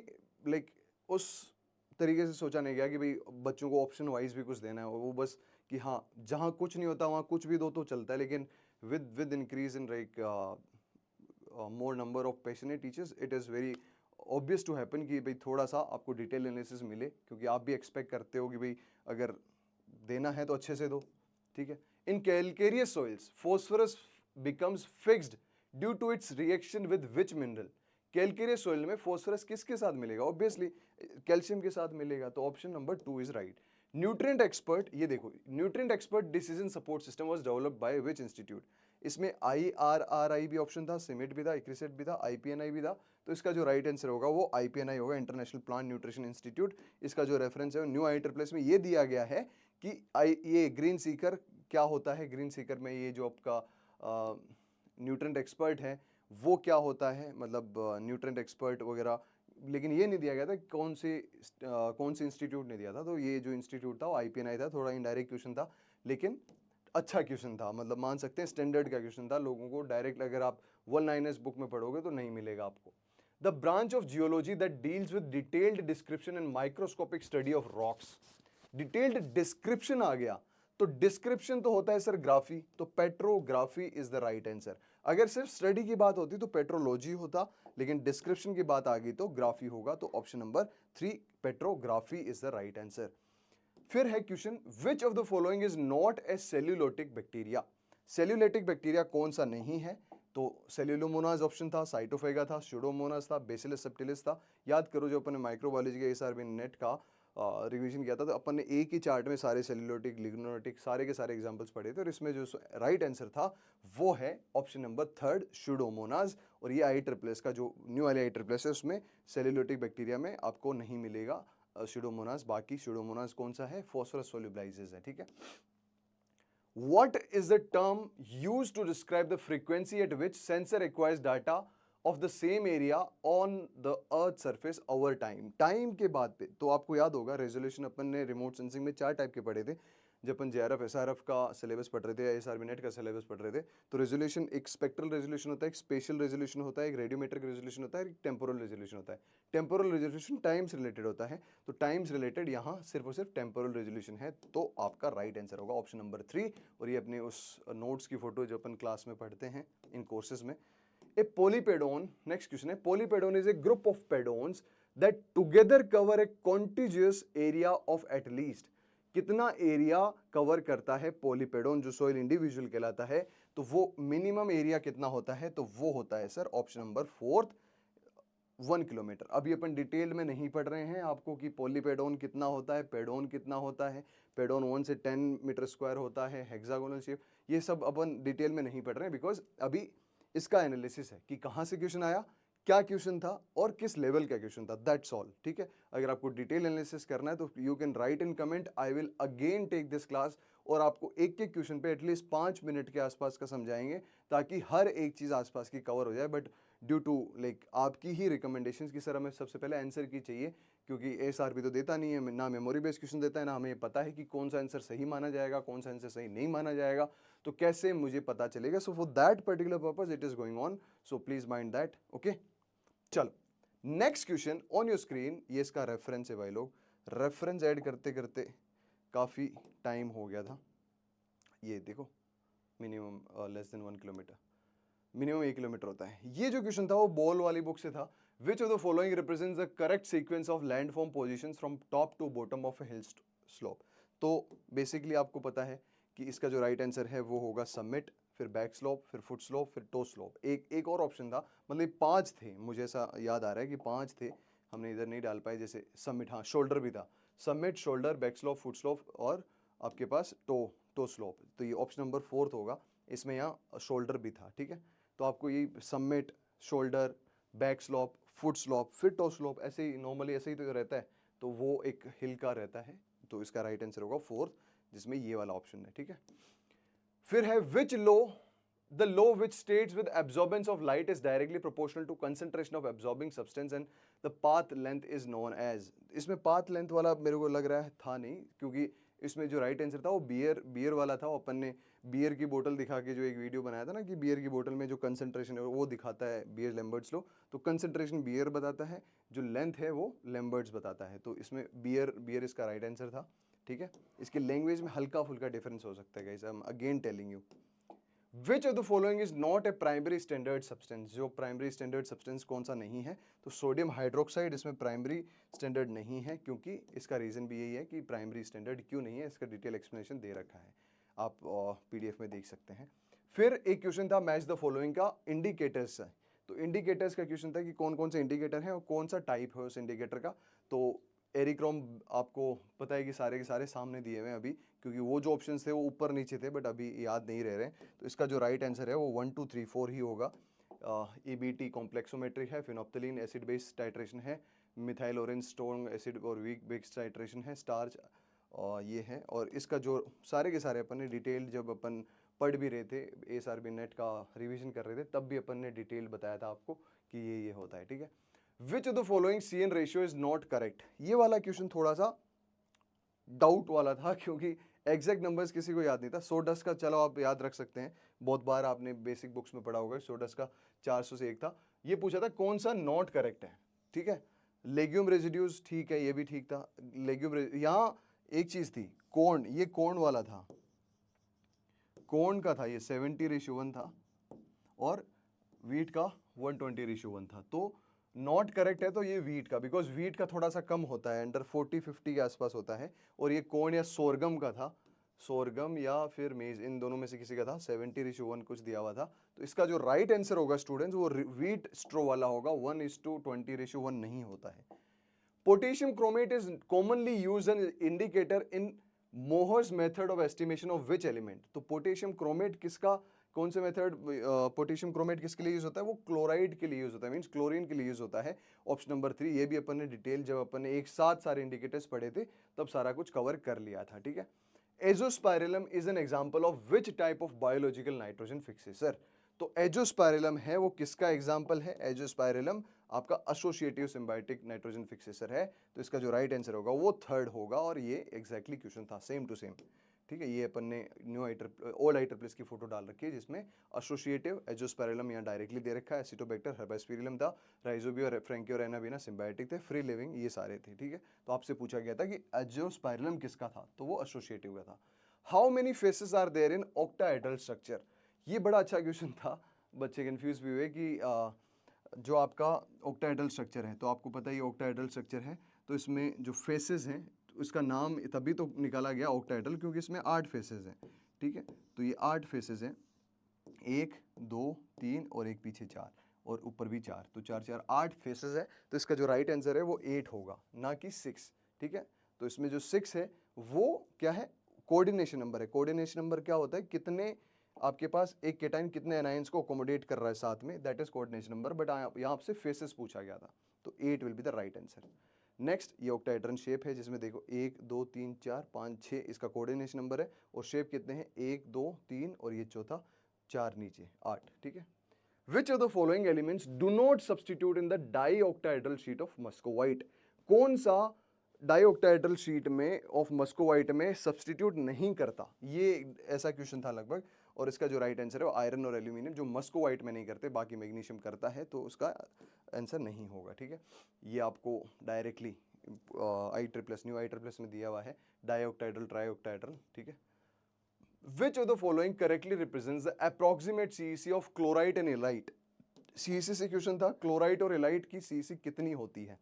लाइक उस तरीके से सोचा नहीं गया कि भाई बच्चों को ऑप्शन वाइज भी कुछ देना है, वो बस कि हाँ जहाँ कुछ नहीं होता वहाँ कुछ भी दो तो चलता है, लेकिन with increase in like more number of passionate teachers it is very obvious to happen कि भाई थोड़ा सा आपको डिटेल एनालिसिस मिले, क्योंकि आप भी एक्सपेक्ट करते हो कि भाई अगर देना है तो अच्छे से दो, ठीक है। In calcareous soils, phosphorus becomes fixed due to its reaction with which mineral? Calcareous soil में phosphorus किसके साथ मिलेगा? Obviously कैल्शियम के साथ मिलेगा, तो option number 2 is right. Nutrient expert, ये देखो nutrient expert decision support system was developed by which institute? इसमें IRRI भी ऑप्शन था, सिमिट भी था, इक्रिसेट भी था, IPNI भी था, तो इसका जो राइट आंसर होगा वो IPNI होगा, इंटरनेशनल प्लांट न्यूट्रिशन इंस्टीट्यूट। इसका जो रेफरेंस है न्यू IEEE में ये दिया गया है कि ये ग्रीन सीकर क्या होता है, ग्रीन सीकर में ये जो आपका न्यूट्रिएंट एक्सपर्ट है वो क्या होता है, मतलब न्यूट्रिएंट एक्सपर्ट वगैरह, लेकिन ये नहीं दिया गया था कौन से इंस्टीट्यूट ने दिया था, तो ये जो इंस्टीट्यूट था वो IPNI था। थोड़ा इनडायरेक्ट क्वेश्चन था, लेकिन अच्छा क्वेश्चन था, मतलब मान सकते हैं स्टैंडर्ड का क्वेश्चन था, लोगों को डायरेक्ट अगर आप 1/9 बुक में पढ़ोगे तो नहीं मिलेगा आपको। The branch of geology that deals with detailed description and microscopic study of rocks. Detailed description आ गया, तो डिस्क्रिप्शन तो होता है सर ग्राफी, तो petrography is the right answer. अगर सिर्फ स्टडी की बात होती तो पेट्रोलॉजी होता, लेकिन डिस्क्रिप्शन की बात आ गई तो ग्राफी होगा, तो option number 3 petrography is the right answer. फिर है question, which of the following is not a cellulolytic bacteria? Cellulolytic bacteria कौन सा नहीं है? तो सेल्यूलोमोनाज ऑप्शन था, साइटोफेगा था, स्यूडोमोनास था, बेसिलस सब्टिलिस था। याद करो जो अपन ने माइक्रोबायोलॉजी के एसआरबी नेट का रिवीजन किया था, तो अपन ने एक ही चार्ट में सारे सेल्यूलोटिक लिग्नोटिक सारे के सारे एग्जांपल्स पढ़े थे, और इसमें जो राइट आंसर था वो है ऑप्शन नंबर 3 स्यूडोमोनाज। और ये IEEE का जो न्यू वाली IEEE है उसमें सेल्यूलोटिक बैक्टीरिया में आपको नहीं मिलेगा स्यूडोमोनास, बाकी स्यूडोमोनास कौन सा है? फॉस्फोरस सोल्युबलाइजेज है, ठीक है। What is the term used to describe the frequency at which sensor acquires data of the same area on the earth surface over time. Time के बाद पे तो आपको याद होगा रेजोल्यूशन अपन ने रिमोट सेंसिंग में 4 टाइप के पढ़े थे। जब अपन JRF SRF का सिलेबस पढ़ रहे थे या SRB नेट का सिलेबस पढ़ रहे थे, तो रेजोल्यूशन एक स्पेक्ट्रल रेजोल्यूशन होता है, एक स्पेशल रेजोल्यूशन होता है, एक रेडियोमेट्रिक रेजोल्यूशन होता है, एक टेम्पोरल रेजोल्यूशन होता है। टेम्पोरल रेजोल्यूशन टाइम से रिलेटेड होता है, तो टाइम से रिलेटेड यहाँ सिर्फ और सिर्फ टेम्पोरल रेजोल्यूशन है, तो आपका राइट आंसर होगा ऑप्शन नंबर 3। और ये अपने उस नोट्स की फोटो जो अपन क्लास में पढ़ते हैं इन कोर्सेज में। A polypedon, next question है, polypedon is a group of pedons that together cover a contiguous area of at least, कितना एरिया कवर करता है पॉलीपेडोन जो सोइल इंडिविजुअल कहलाता है, तो वो मिनिमम एरिया कितना होता है, तो वो होता है सर ऑप्शन नंबर 4 1 किलोमीटर। अभी अपन डिटेल में नहीं पढ़ रहे हैं आपको कि पॉलीपेडोन कितना होता है, पेडोन कितना होता है, पेडोन 1 से 10 मीटर स्क्वायर होता है, हेक्सागोनल शेप, ये सब अपन डिटेल में नहीं पढ़ रहे हैं बिकॉज अभी इसका एनालिसिस है कि कहाँ से क्वेश्चन आया, क्या क्वेश्चन था और किस लेवल का क्वेश्चन था, दैट्स ऑल। ठीक है, अगर आपको डिटेल एनालिसिस करना है तो you can write in comment, I will again take this class और आपको एक एक क्वेश्चन पे एटलीस्ट 5 मिनट के आसपास का समझाएंगे ताकि हर एक चीज़ आसपास की कवर हो जाए। बट ड्यू टू लाइक आपकी ही रिकमेंडेशंस की सर हमें सबसे पहले आंसर की चाहिए, क्योंकि SRB तो देता नहीं है, ना मेमोरी बेस्ड क्वेश्चन देता है, ना हमें पता है कि कौन सा आंसर सही माना जाएगा, कौन सा आंसर सही नहीं माना जाएगा, तो कैसे मुझे पता चलेगा। So for that particular purpose it is going on, so please mind that. Okay, चलो next question on your screen, ये इसका रेफरेंस है भाई लोग, रेफरेंस ऐड करते करते काफ़ी टाइम हो गया था। ये देखो minimum less than 1 kilometre, minimum 1 kilometre होता है। ये जो क्वेश्चन था वो बॉल वाली बुक से था। Which of the following represents the correct sequence of landform positions from top to bottom of a hill slope. तो बेसिकली आपको पता है कि इसका जो राइट आंसर है वो होगा समिट, फिर बैक स्लोप, फिर फुट स्लोप, फिर टो स्लोप। एक और ऑप्शन था, मतलब 5 थे, मुझे ऐसा याद आ रहा है कि 5 थे, हमने इधर नहीं डाल पाए। जैसे समिट, हाँ शोल्डर भी था, summit, shoulder, back slope, foot slope और आपके पास टो स्लोप। तो ये ऑप्शन नंबर 4 होगा, इसमें यहाँ शोल्डर भी था। ठीक है, तो आपको ये summit, shoulder, back slope, foot slope, फिर टो स्लोप, ऐसे ही नॉर्मली ऐसे ही तो रहता है, तो वो एक हिल का रहता है, तो इसका राइट आंसर होगा 4, जिसमें ये वाला ऑप्शन है। ठीक है, फिर है which law, the law which states with absorbance of light is directly proportional to concentration of absorbing substance and the path length is known as. इसमें पाथ लेंथ वाला मेरे को लग रहा है था नहीं, क्योंकि इसमें जो राइट आंसर था वो बियर वाला था। अपन ने बियर की बोतल दिखा के जो एक वीडियो बनाया था ना, कि बियर की बोतल में जो कंसंट्रेशन है वो दिखाता है बियर लैम्बर्ट्स लो, तो कंसंट्रेशन बियर बताता है, जो लेंथ है वो लैम्बर्ट्स बताता है, तो इसमें बियर इसका राइट आंसर था। ठीक है, इसके लैंग्वेज में हल्का फुल्का डिफरेंस हो सकता है guys, I am again telling you. Which of the following is not A primary standard substance, जो प्राइमरी स्टैंडर्ड सब्सटेंस कौन सा नहीं है, तो सोडियम हाइड्रोक्साइड इसमें प्राइमरी स्टैंडर्ड नहीं है, क्योंकि इसका रीजन भी यही है कि प्राइमरी स्टैंडर्ड क्यों नहीं है, इसका डिटेल एक्सप्लेनेशन दे रखा है, आप PDF में देख सकते हैं। फिर एक क्वेश्चन था मैच द फॉलोइंग का इंडिकेटर्स है, तो इंडिकेटर्स का क्वेश्चन था कि कौन कौन से इंडिकेटर हैं और कौन सा टाइप है उस इंडिकेटर का। तो एरिक्रोम आपको पता है कि सारे के सारे सामने दिए हुए हैं अभी, क्योंकि वो जो ऑप्शंस थे वो ऊपर नीचे थे, बट अभी याद नहीं रह रहे, तो इसका जो राइट आंसर है वो 1 2 3 4 ही होगा। EBT कॉम्प्लेक्सोमेट्री है, फिनोप्थलीन एसिड बेस्ड टाइट्रेशन है, मिथाइल ऑरेंज स्ट्रॉन्ग एसिड और वीक बेस्ड टाइट्रेशन है, स्टार्च ये है। और इसका जो सारे के सारे अपन ने डिटेल जब अपन पढ़ भी रहे थे, SRB नेट का रिवीजन कर रहे थे, तब भी अपन ने डिटेल बताया था आपको कि ये होता है। ठीक है, which of the following CN ratio is not correct, ये वाला क्वेश्चन थोड़ा सा डाउट वाला था, क्योंकि एग्जैक्ट नंबर्स किसी को याद नहीं था। सोडस का चलो आप याद रख सकते हैं, बहुत बार आपने बेसिक बुक्स में पढ़ा होगा, सोडस का 400 से 1 था। ये पूछा था कौन सा नॉट करेक्ट है। ठीक है, लेग्यूम रेजिड्यूज ठीक है, ये भी ठीक था। लेग्यूम यहाँ एक चीज थी, कॉर्न, ये कॉर्न वाला था, कॉर्न का था ये 70:1 था, और वीट का 120:1 था, तो नॉट करेक्ट है तो ये वीट का, बिकॉज वीट का थोड़ा सा कम होता है, अंडर 40-50 के आसपास होता है, और ये कॉर्न या सोरगम का था, सोरगम या फिर मेज, इन दोनों में से किसी का था, 70:1 कुछ दिया हुआ था। तो इसका जो राइट आंसर होगा स्टूडेंट्स वो वीट स्ट्रो वाला होगा, 1:20:1 नहीं होता है। Potassium chromate is commonly used an indicator in Mohr's method of estimation of which element, तो पोटेशियम क्रोमेट किसका, कौन से मेथड, पोटेशियम क्रोमेट किसके लिए यूज होता है, वो क्लोराइड के लिए यूज होता है, मींस क्लोरीन के लिए यूज होता है। ऑप्शन नंबर 3, ये भी अपन ने डिटेल जब अपन ने एक साथ सारे इंडिकेटर्स पढ़े थे तब सारा कुछ कवर कर लिया था। ठीक है, Azospirillum is an example of which type of biological nitrogen fixes, sir तो एजोस्पाइरिलम है वो किसका एग्जाम्पल है? एजोस्पाइरिलम आपका एसोसिएटिव सिम्बायोटिक नाइट्रोजन फिक्सेसर है, तो इसका जो राइट आंसर होगा वो थर्ड होगा, और ये एग्जैक्टली क्वेश्चन था, सेम टू सेम। ठीक है, ये अपन ने ओल्ड IEEE की फोटो डाल रखी है जिसमें एसोसिएटिव एजोस्पाइरिलम यहाँ डायरेक्टली दे रखा है, एसिटोबैक्टर हेर्बेस्पिरिलम था, राइजोबिया और फ्रैंकियोरेना भी ना सिम्बायोटिक थे, फ्री लिविंग ये सारे थे। ठीक है, तो आपसे पूछा गया था कि एजोस्पाइरिलम किसका था, तो वो एसोसिएटिव का था। How many faces are there in octahedral structure? ये बड़ा अच्छा क्वेश्चन था, बच्चे कंफ्यूज भी हुए कि जो आपका ऑक्टाहेड्रल स्ट्रक्चर है, तो आपको पता ही ऑक्टाहेड्रल स्ट्रक्चर है, तो इसमें जो फेसेस हैं तो इसका नाम तभी तो निकाला गया ऑक्टाहेड्रल क्योंकि इसमें 8 फेसेस हैं। ठीक है, तो ये 8 फेसेस हैं, 1 2 3 और एक पीछे 4 और ऊपर भी 4, तो 4 4 8 फेसेस है, तो इसका जो राइट आंसर है वो 8 होगा, ना कि 6। ठीक है, तो इसमें जो 6 है वो क्या है? कोऑर्डिनेशन नंबर है। कोऑर्डिनेशन नंबर क्या होता है? कितने आपके पास एक केटाइन कितने एनायंस को अकोमोडेट कर रहा है साथ में, that is coordination number, but यहाँ आपसे फेसेस पूछा गया था, तो 8 will be the right answer. Next, ये ऑक्टाहेड्रन शेप है जिसमें देखो 1 2 3 4 5 6 इसका कोऑर्डिनेशन नंबर है, और शेप कितने हैं? 1 2 3 और ये चौथा 4 नीचे 8। ठीक है, which of the following elements do not substitute in the dioctahedral sheet of muscovite? कौन सा डाईऑक्टाहेड्रल शीट में ऑफ मस्कोवाइट में सब्सटीट्यूट नहीं करता? ये ऐसा क्वेश्चन था लगभग, और इसका जो राइट आंसर है वो आयरन और एल्यूमिनियम, जो मस्कोवाइट में नहीं करते, बाकी मैग्नीशियम करता है, तो उसका आंसर नहीं होगा। ठीक है, ये आपको डायरेक्टली IEEE न्यू IEEE में दिया हुआ है, डाईऑक्टाहेड्रल ट्राईऑक्टाहेड्रल। ठीक है, which of the following correctly represents the approximate CEC of chloride and elite? CEC से क्वेश्चन था, क्लोराइड और इलाइट की CEC कितनी होती है?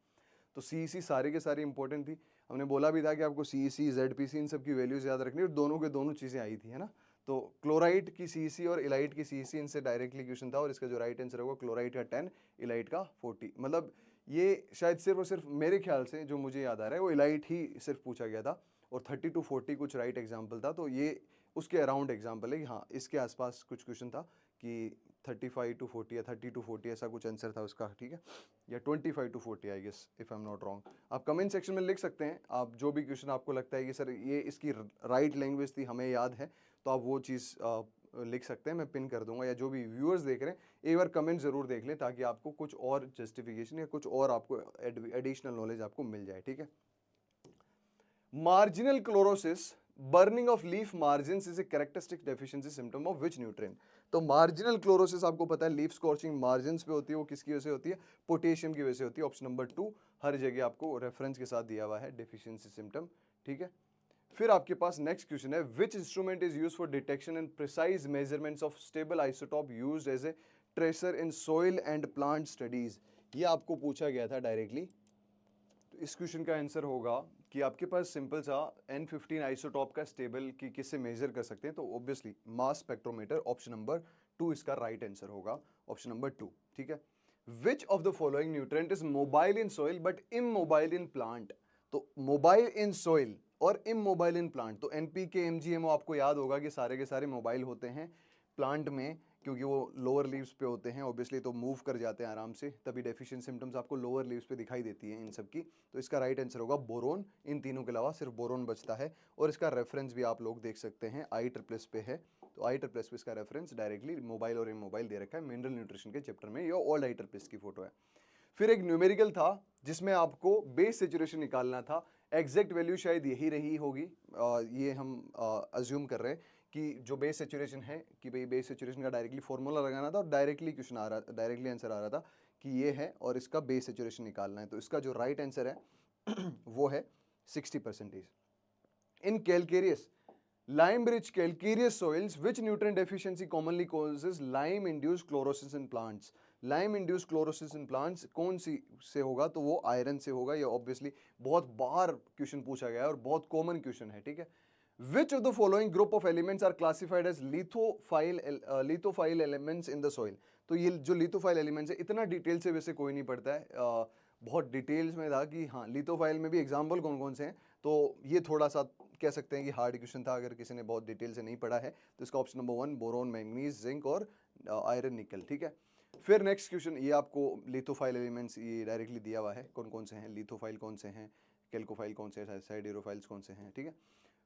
तो CEC सारे के सारे इंपॉर्टेंट थी, हमने बोला भी था कि आपको CEC ZPC इन सब की वैल्यूज याद रखनी, और दोनों के दोनों चीज़ें आई थी, है ना। तो क्लोराइड की CEC और इलाइट की CEC इनसे डायरेक्टली क्वेश्चन था, और इसका जो राइट आंसर होगा क्लोराइड का 10, इलाइट का 40। मतलब ये शायद सिर्फ और सिर्फ मेरे ख्याल से जो मुझे याद आ रहा है वो इलाइट ही सिर्फ पूछा गया था, और 30 to 40 कुछ राइट एग्जाम्पल था, तो ये उसके अराउंड एग्जाम्पल है कि हाँ इसके आसपास कुछ क्वेश्चन था कि 35 to 40 या 30 to 40 ऐसा कुछ आंसर था उसका। ठीक है, या 25 to 40 I guess, if I am not wrong. आप कमेंट सेक्शन में लिख सकते हैं, आप जो भी क्वेश्चन आपको लगता है कि सर ये इसकी राइट लैंग्वेज थी, हमें याद है, तो आप वो चीज़ लिख सकते हैं, मैं पिन कर दूंगा, या जो भी व्यूअर्स देख रहे हैं एक बार कमेंट जरूर देख लें, ताकि आपको कुछ और जस्टिफिकेशन या कुछ और आपको एडिशनल नॉलेज आपको मिल जाए। ठीक है, marginal chlorosis, burning of leaf margins is a characteristic deficiency symptom of which nutrient? तो मार्जिनल क्लोरोसिस आपको पता है लीफ स्कॉर्चिंग मार्जिन्स पे होती है, वो किसकी वजह से होती है? पोटेशियम की वजह से होती है। ऑप्शन नंबर 2 हर जगह आपको रेफरेंस के साथ दिया हुआ है, डेफिशिएंसी सिम्टम। ठीक है, फिर आपके पास नेक्स्ट क्वेश्चन है, which instrument is used for detection and precise measurements of stable isotope used as a tracer in soil and plant studies? ये आपको पूछा गया था डायरेक्टली, तो इस क्वेश्चन का आंसर होगा कि आपके पास सिंपल सा N15 आइसोटॉप का स्टेबल की किससे मेजर कर सकते हैं, तो ऑब्वियसली मास स्पेक्ट्रोमीटर, ऑप्शन नंबर 2 इसका राइट आंसर होगा, ऑप्शन नंबर 2। ठीक है, which of the following nutrient is mobile in soil but immobile in plant? तो मोबाइल इन सॉइल और इमोबाइल इन प्लांट, तो NPK MgMO आपको याद होगा कि सारे के सारे मोबाइल होते हैं प्लांट में, क्योंकि वो लोअर लीव्स पे होते हैं ऑब्वियसली, तो मूव कर जाते हैं आराम से, तभी डेफिशिएंट सिम्टम्स आपको लोअर लीव्स पे दिखाई देती हैं इन सब की। तो इसका राइट आंसर होगा बोरोन, इन तीनों के अलावा सिर्फ बोरोन बचता है, और इसका रेफरेंस भी आप लोग देख सकते हैं IEEE पे है, तो IEEE पे इसका रेफरेंस डायरेक्टली मोबाइल और इमोबाइल दे रखा है मिनरल न्यूट्रिशन के चैप्टर में, ये ओल्ड IEEE की फोटो है। फिर एक न्यूमेरिकल था जिसमें आपको बेस सेचुरेशन निकालना था, एग्जैक्ट वैल्यू शायद यही रही होगी, ये हम अज्यूम कर रहे हैं कि जो बेस सेचुरेशन है, कि भाई बेस सेचुरेशन का डायरेक्टली फॉर्मूला लगाना था, और डायरेक्टली क्वेश्चन आ रहा, डायरेक्टली आंसर आ रहा था कि ये है, और इसका बेस सेचुरेशन निकालना है, तो इसका जो राइट आंसर है वो है 60%। इन calcareous lime rich calcareous soils which nutrient deficiency commonly causes lime induced chlorosis in plants? lime induced chlorosis in plants कौन सी से होगा? तो वो आयरन से होगा, ये ऑब्वियसली बहुत बार क्वेश्चन पूछा गया है और बहुत कॉमन क्वेश्चन है। ठीक है, which of the following group of elements are classified as lithophile elements in the soil? तो ये जो lithophile elements है, इतना डिटेल से वैसे कोई नहीं पढ़ता है, बहुत डिटेल्स में था कि हाँ लिथोफाइल में भी एग्जाम्पल कौन कौन से हैं, तो ये थोड़ा सा कह सकते हैं कि हार्ड क्वेश्चन था अगर किसी ने बहुत डिटेल से नहीं पढ़ा है, तो इसका option number 1 boron, manganese, zinc और आयरन, निकल। ठीक है, फिर नेक्स्ट क्वेश्चन, ये आपको लिथोफाइल एलिमेंट्स ये डायरेक्टली दिया हुआ है, कौन कौन से हैं, लिथोफाइल कौन से हैं, कैल्कोफाइल कौन से हैं, साइडेरोफाइल्स कौन से हैं। ठीक है,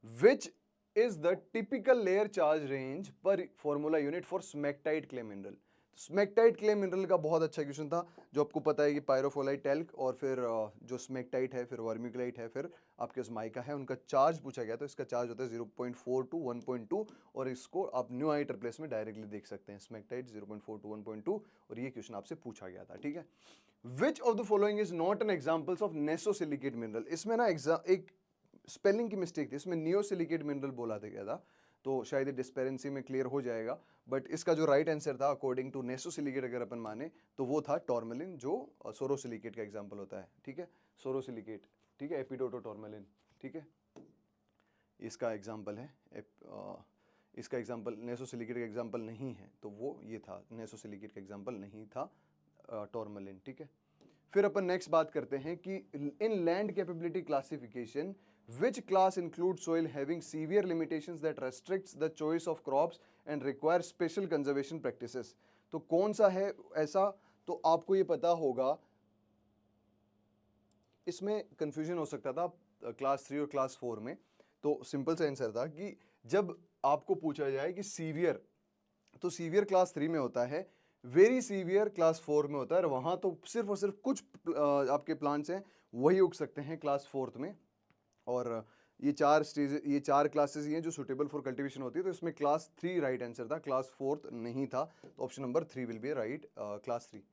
which is the typical layer charge range per formula unit for smectite clay mineral? Smectite clay mineral का बहुत अच्छा क्वेश्चन था, जो आपको पता है कि पायरोफोलाइट टैल्क और फिर जो स्मेक्टाइट है, फिर वर्मिकुलाइट है, फिर आपके पास माइका है, उनका चार्ज पूछा गया। तो इसका चार्ज होता है 0.4 टू 1.2 और इसको आप न्यू आई ट्रिपलेस में डायरेक्टली देख सकते हैं, स्मेक्टाइट 0.4 टू 1.2। और ये क्वेश्चन आपसे पूछा गया था, ठीक है। Which of the following is not an examples of nesosilicate mineral. इसमें ना एक स्पेलिंग की मिस्टेक थी, इसमें नियोसिलिकेट मिनरल बोला गया था, तो शायद ये डिस्पेरेंसी में क्लियर हो जाएगा। बट इसका जो राइट आंसर था अकॉर्डिंग टू नेसोसिलिकेट अगर अपन माने तो वो था टॉर्मेलिन, जो सोरोसिलिकेट का एग्जांपल होता है, ठीक है, सोरोसिलिकेट, ठीक है, एपिडोटोटॉर्मेलिन, ठीक है, इसका एग्जांपल है। इसका एग्जांपल नेसोसिलिकेट का एग्जांपल नहीं है, तो वो ये था, नेसोसिलिकेट का एग्जांपल नहीं था टॉर्मेलिन, ठीक है। फिर अपन नेक्स्ट बात करते हैं कि इन land capability classification which class includes soil having severe limitations that restricts the choice of crops and require special conservation practices। तो कौन सा है ऐसा, तो आपको ये पता होगा, इसमें कंफ्यूजन हो सकता था क्लास 3 और क्लास 4 में। तो सिंपल सा आंसर था कि जब आपको पूछा जाए कि सीवियर, तो सीवियर क्लास 3 में होता है, वेरी सीवियर क्लास 4 में होता है, और वहां तो सिर्फ और सिर्फ कुछ आपके प्लांट्स हैं वही उग सकते हैं क्लास 4 में। और ये चार स्टेज, ये चार क्लासेस ही हैं जो सुटेबल फॉर कल्टीवेशन होती है। तो इसमें क्लास 3 राइट आंसर था, क्लास 4 नहीं था, तो option number 3 will be right, class 3,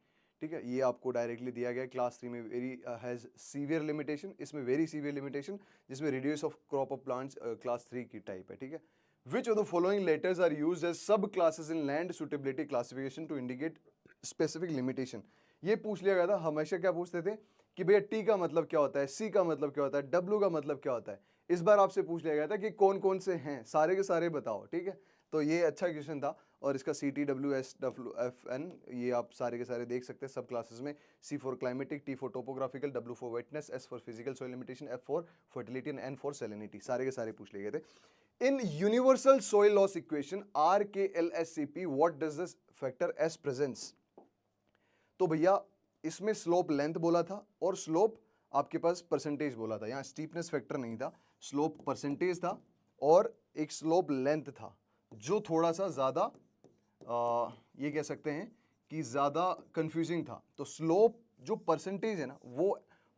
ठीक है। ये आपको डायरेक्टली दिया गया, क्लास 3 में वेरी हैज सीवियर लिमिटेशन, इसमें वेरी सीवियर लिमिटेशन, जिसमें reduce of crop of plants class 3 की टाइप है, ठीक है। Which of the following letters are used as sub classes in land suitability classification to indicate specific limitation. ये पूछ लिया गया था, हमेशा क्या पूछते थे कि भैया टी का मतलब क्या होता है, सी का मतलब क्या होता है, डब्ल्यू का मतलब क्या होता है। इस बार आपसे पूछ लिया गया था कि कौन कौन से हैं, सारे के सारे बताओ, ठीक है। तो ये अच्छा क्वेश्चन था, और इसका C T W S W F N ये आप सारे के सारे देख सकते हैं सब क्लासेस में। C for climatic, T for topographical, W for wetness, S for physical soil limitation, F for fertility and N for salinity, सारे के सारे पूछ लिए गए थे। In universal soil loss equation RKLSCP what does this factor S presence. तो भैया इसमें स्लोप लेंथ बोला था और स्लोप आपके पास परसेंटेज बोला था, यहाँ स्टीपनेस फैक्टर नहीं था, स्लोप परसेंटेज था और एक स्लोप लेंथ था, जो थोड़ा सा ज़्यादा ये कह सकते हैं कि ज़्यादा कंफ्यूजिंग था। तो स्लोप जो परसेंटेज है ना वो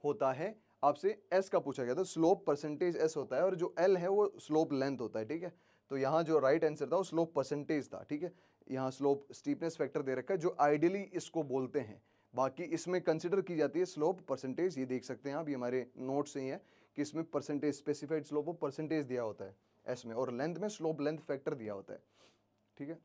होता है, आपसे एस का पूछा गया था, स्लोप परसेंटेज एस होता है और जो एल है वो स्लोप लेंथ होता है, ठीक है। तो यहाँ जो राइट आंसर था वो स्लोप परसेंटेज था, ठीक है। यहाँ स्लोप स्टीपनेस फैक्टर दे रखा है, जो आइडियली इसको बोलते हैं, बाकी इसमें कंसिडर की जाती है स्लोप परसेंटेज। ये देख सकते हैं आप, ये हमारे नोट से ही है कि इसमें percentage specified slope of percentage दिया होता है एस में, और लेंथ में स्लोप लेंथ फैक्टर दिया होता है, ठीक है,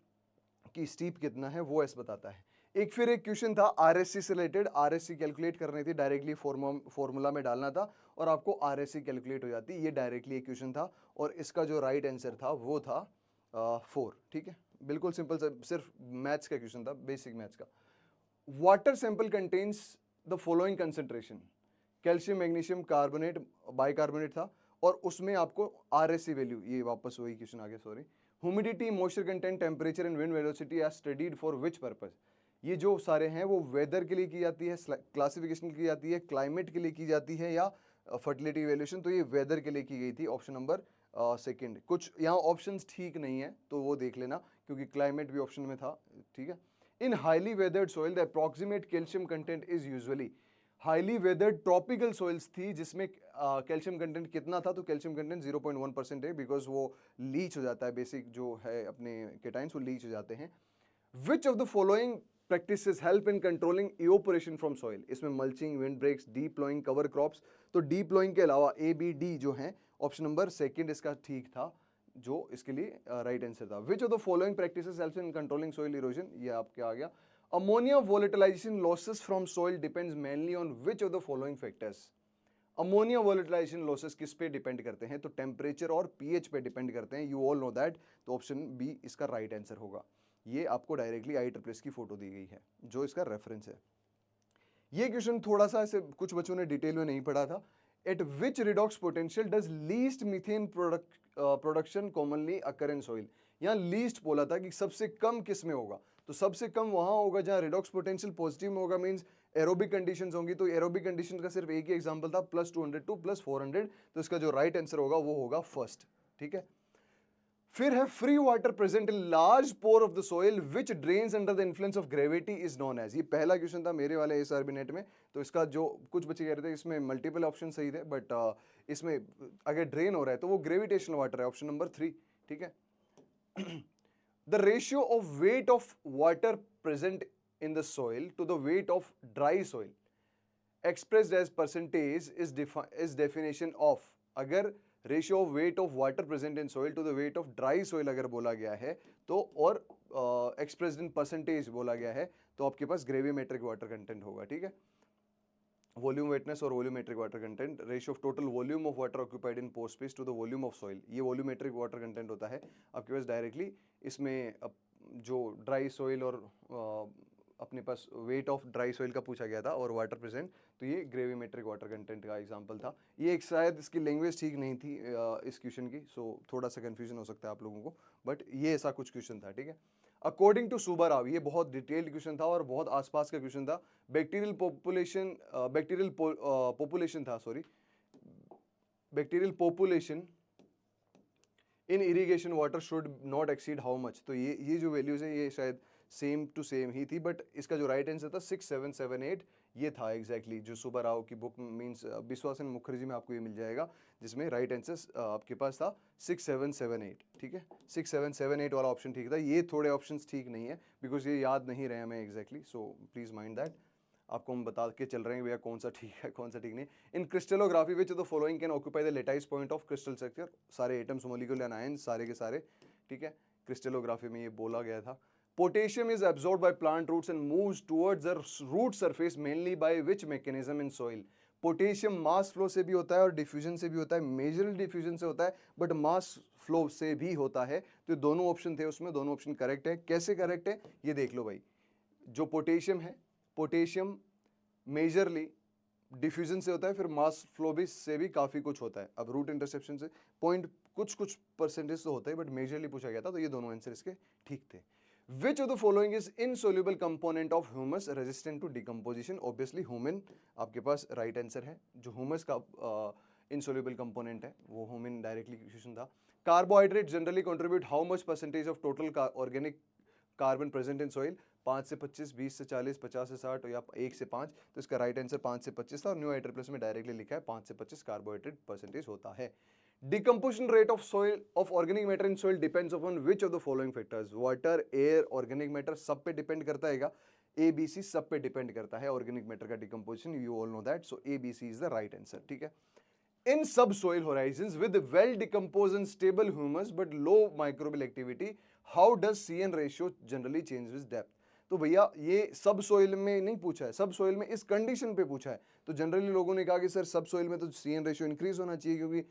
कि स्टीप कितना है वो एस बताता है। एक फिर एक क्वेश्चन था आरएससी से रिलेटेड, आरएससी कैलकुलेट करनी थी, डायरेक्टली फॉर्मूला में डालना था और आपको आरएससी कैलकुलेट हो जाती, ये डायरेक्टली एक क्वेश्चन था और इसका जो राइट आंसर था वो था 4, ठीक है। बिल्कुल सिंपल, सिर्फ मैथ्स का क्वेश्चन था, बेसिक मैथ्स का। Water sample contains the following concentration, calcium, magnesium, carbonate, bicarbonate था, और उसमें आपको आरएससी वैल्यू, ये वापस वही क्वेश्चन आ गया, sorry. Humidity, moisture content, temperature and wind velocity are studied for which purpose. ये जो सारे हैं वो वेदर के लिए की जाती है, क्लासिफिकेशन की जाती है, क्लाइमेट के लिए की जाती है, या फर्टिलिटी इवैल्यूएशन। तो ये वेदर के लिए की गई थी, ऑप्शन नंबर सेकंड। कुछ यहाँ ऑप्शंस ठीक नहीं है तो वो देख लेना, क्योंकि क्लाइमेट भी ऑप्शन में था, ठीक है। इन highly weathered soil the approximate calcium content is usually, highly weathered tropical soils थी जिसमें कैल्शियम कंटेंट कितना था, तो कैल्शियम कंटेंट 0.1% है, बिकॉज वो लीच हो जाता है, बेसिक जो है अपने केटाइंस वो लीच हो जाते हैं। Which of the following practices help in controlling evaporation from soil, इसमें mulching, wind breaks, deep ploughing, cover crops. तो डीप प्लोइंग के अलावा ए बी डी जो है, ऑप्शन नंबर सेकंड इसका ठीक था, जो इसके लिए राइट आंसर था। Which of the following practices help in controlling soil erosion, ये आपके आ गया। Ammonia volatilisation losses from soil depends mainly on which of the following factors. Ammonia volatilisation losses किस पे डिपेंड करते हैं, तो टेम्परेचर और पीएच पे डिपेंड करते हैं, यू ऑल नो दैट। तो ऑप्शन बी इसका राइट आंसर होगा। ये आपको डायरेक्टली IEEE की फोटो दी गई है जो इसका रेफरेंस है। ये क्वेश्चन थोड़ा सा ऐसे कुछ बच्चों ने डिटेल में नहीं पढ़ा था। Eight which redox potential does least methane production commonly occur in soil. यहाँ लीस्ट बोला था कि सबसे कम किस में होगा, तो सबसे कम वहां होगा जहां रिडॉक्स पोटेंशियल पॉजिटिव में होगा, मींस एरोबिक कंडीशंस होंगी। तो एरोबिक कंडीशन का सिर्फ एक ही एग्जांपल था, +200 टू +400। तो इसका जो राइट आंसर होगा वो होगा फर्स्ट, ठीक है। फिर है free water present in large pore of the soil which drains under the influence of gravity is known as. ये पहला क्वेश्चन था मेरे वाले एसआरबी नेट में, तो इसका जो कुछ बच्चे कह रहे थे इसमें मल्टीपल ऑप्शन सही थे, बट इसमें अगर ड्रेन हो रहा है तो वो ग्रेविटेशनल वाटर है, ऑप्शन नंबर 3, ठीक है। The ratio of weight of water present in the soil to the weight of dry soil expressed as percentage is definition of. अगर ratio of weight of water present in soil to the weight of dry soil अगर बोला गया है तो, और expressed in percentage बोला गया है, तो आपके पास ग्रेविमेट्रिक वाटर कंटेंट होगा, ठीक है। वॉल्यूम वेटनेस और volumetric water content, ratio of total volume of water occupied in pore space to the volume of soil, ये वॉल्यूमेट्रिक वाटर कंटेंट होता है आपके पास डायरेक्टली। इसमें जो ड्राई सॉइल और अपने पास वेट ऑफ ड्राई सॉइल का पूछा गया था और वाटर प्रेजेंट, तो ये ग्रेविमेट्रिक वाटर कंटेंट का एग्जांपल था। ये एक शायद इसकी लैंग्वेज ठीक नहीं थी इस क्वेश्चन की, सो थोड़ा सा कंफ्यूजन हो सकता है आप लोगों को, बट ये ऐसा कुछ क्वेश्चन था, ठीक है। अकॉर्डिंग टू सुब्बाराव, ये बहुत डिटेल्ड क्वेश्चन था और बहुत आसपास का क्वेश्चन था। Bacterial population in irrigation water should not exceed how much. तो ये जो वैल्यूज है ये शायद सेम टू सेम ही थी, बट इसका जो राइट आंसर था 6778 ये था एग्जैक्टली जो सुब्बाराव की बुक मींस बिश्वासन मुखर्जी में आपको ये मिल जाएगा, जिसमें राइट आंसर आपके पास था 6778, ठीक है। 6778 वाला ऑप्शन ठीक था। ये थोड़े ऑप्शंस ठीक नहीं है बिकॉज ये याद नहीं रहे हमें exactly, so please mind that. आपको हम बता के चल रहे हैं भैया कौन सा ठीक है कौन सा ठीक नहीं। In crystallography which the following can occupy the lattice point of crystal structure, सारे एटम्स मॉलिक्यूल एंड आयंस सारे के सारे, ठीक है। क्रिस्टलोग्राफी में ये बोला गया था। Potassium is absorbed by plant roots and moves towards the root surface mainly by which mechanism in soil. Potassium mass flow से भी होता है और डिफ्यूजन से भी होता है, मेजरली डिफ्यूजन से होता है बट मास फ्लो से भी होता है। तो दोनों ऑप्शन थे उसमें, दोनों ऑप्शन करेक्ट है। कैसे करेक्ट है ये देख लो भाई। जो पोटेशियम है, पोटेशियम मेजरली डिफ्यूजन से होता है, फिर मास फ्लो भी से भी काफी कुछ होता है। अब रूट इंटरसेप्शन से पॉइंट कुछ परसेंटेज तो होता है बट मेजरली पूछा गया था, तो ये दोनों आंसर इसके ठीक थे। Which of the following is insoluble component of humus resistant to decomposition. Obviously human आपके पास राइट आंसर है। जो ह्यूमस का इनसोल्यूबल कंपोनेंट है वो ह्यूमन डायरेक्टली क्वेश्चन था। Carbohydrate generally contribute how much percentage of total organic carbon present in soil. 5 से 25, 20 से 40, 50 से 60 या 1 से 5, तो इसका राइट आंसर 5 से 25 था और न्यू आइटर प्लस में डायरेक्टली लिखा है 5 से 25 कार्बोहाइड्रेट परसेंटेज होता है। Decomposition rate of soil of organic matter in soil depends upon which of the following factors. Water, air, organic matter सब पे डिपेंड करता है। ABC सब पे डिपेंड करता है ऑर्गेनिक मैटर का decomposition, you all know that, so ABC is the right answer, ठीक है। In subsoil horizons with well decomposed and stable humus but low microbial activity, how does CN ratio generally change with depth? तो भैया ये सब soil में नहीं पूछा है, सब सोइल में इस कंडीशन पे पूछा है। तो जनरली लोगों ने कहा कि सर सब सोइल में तो CN रेशियो इंक्रीज होना चाहिए क्योंकि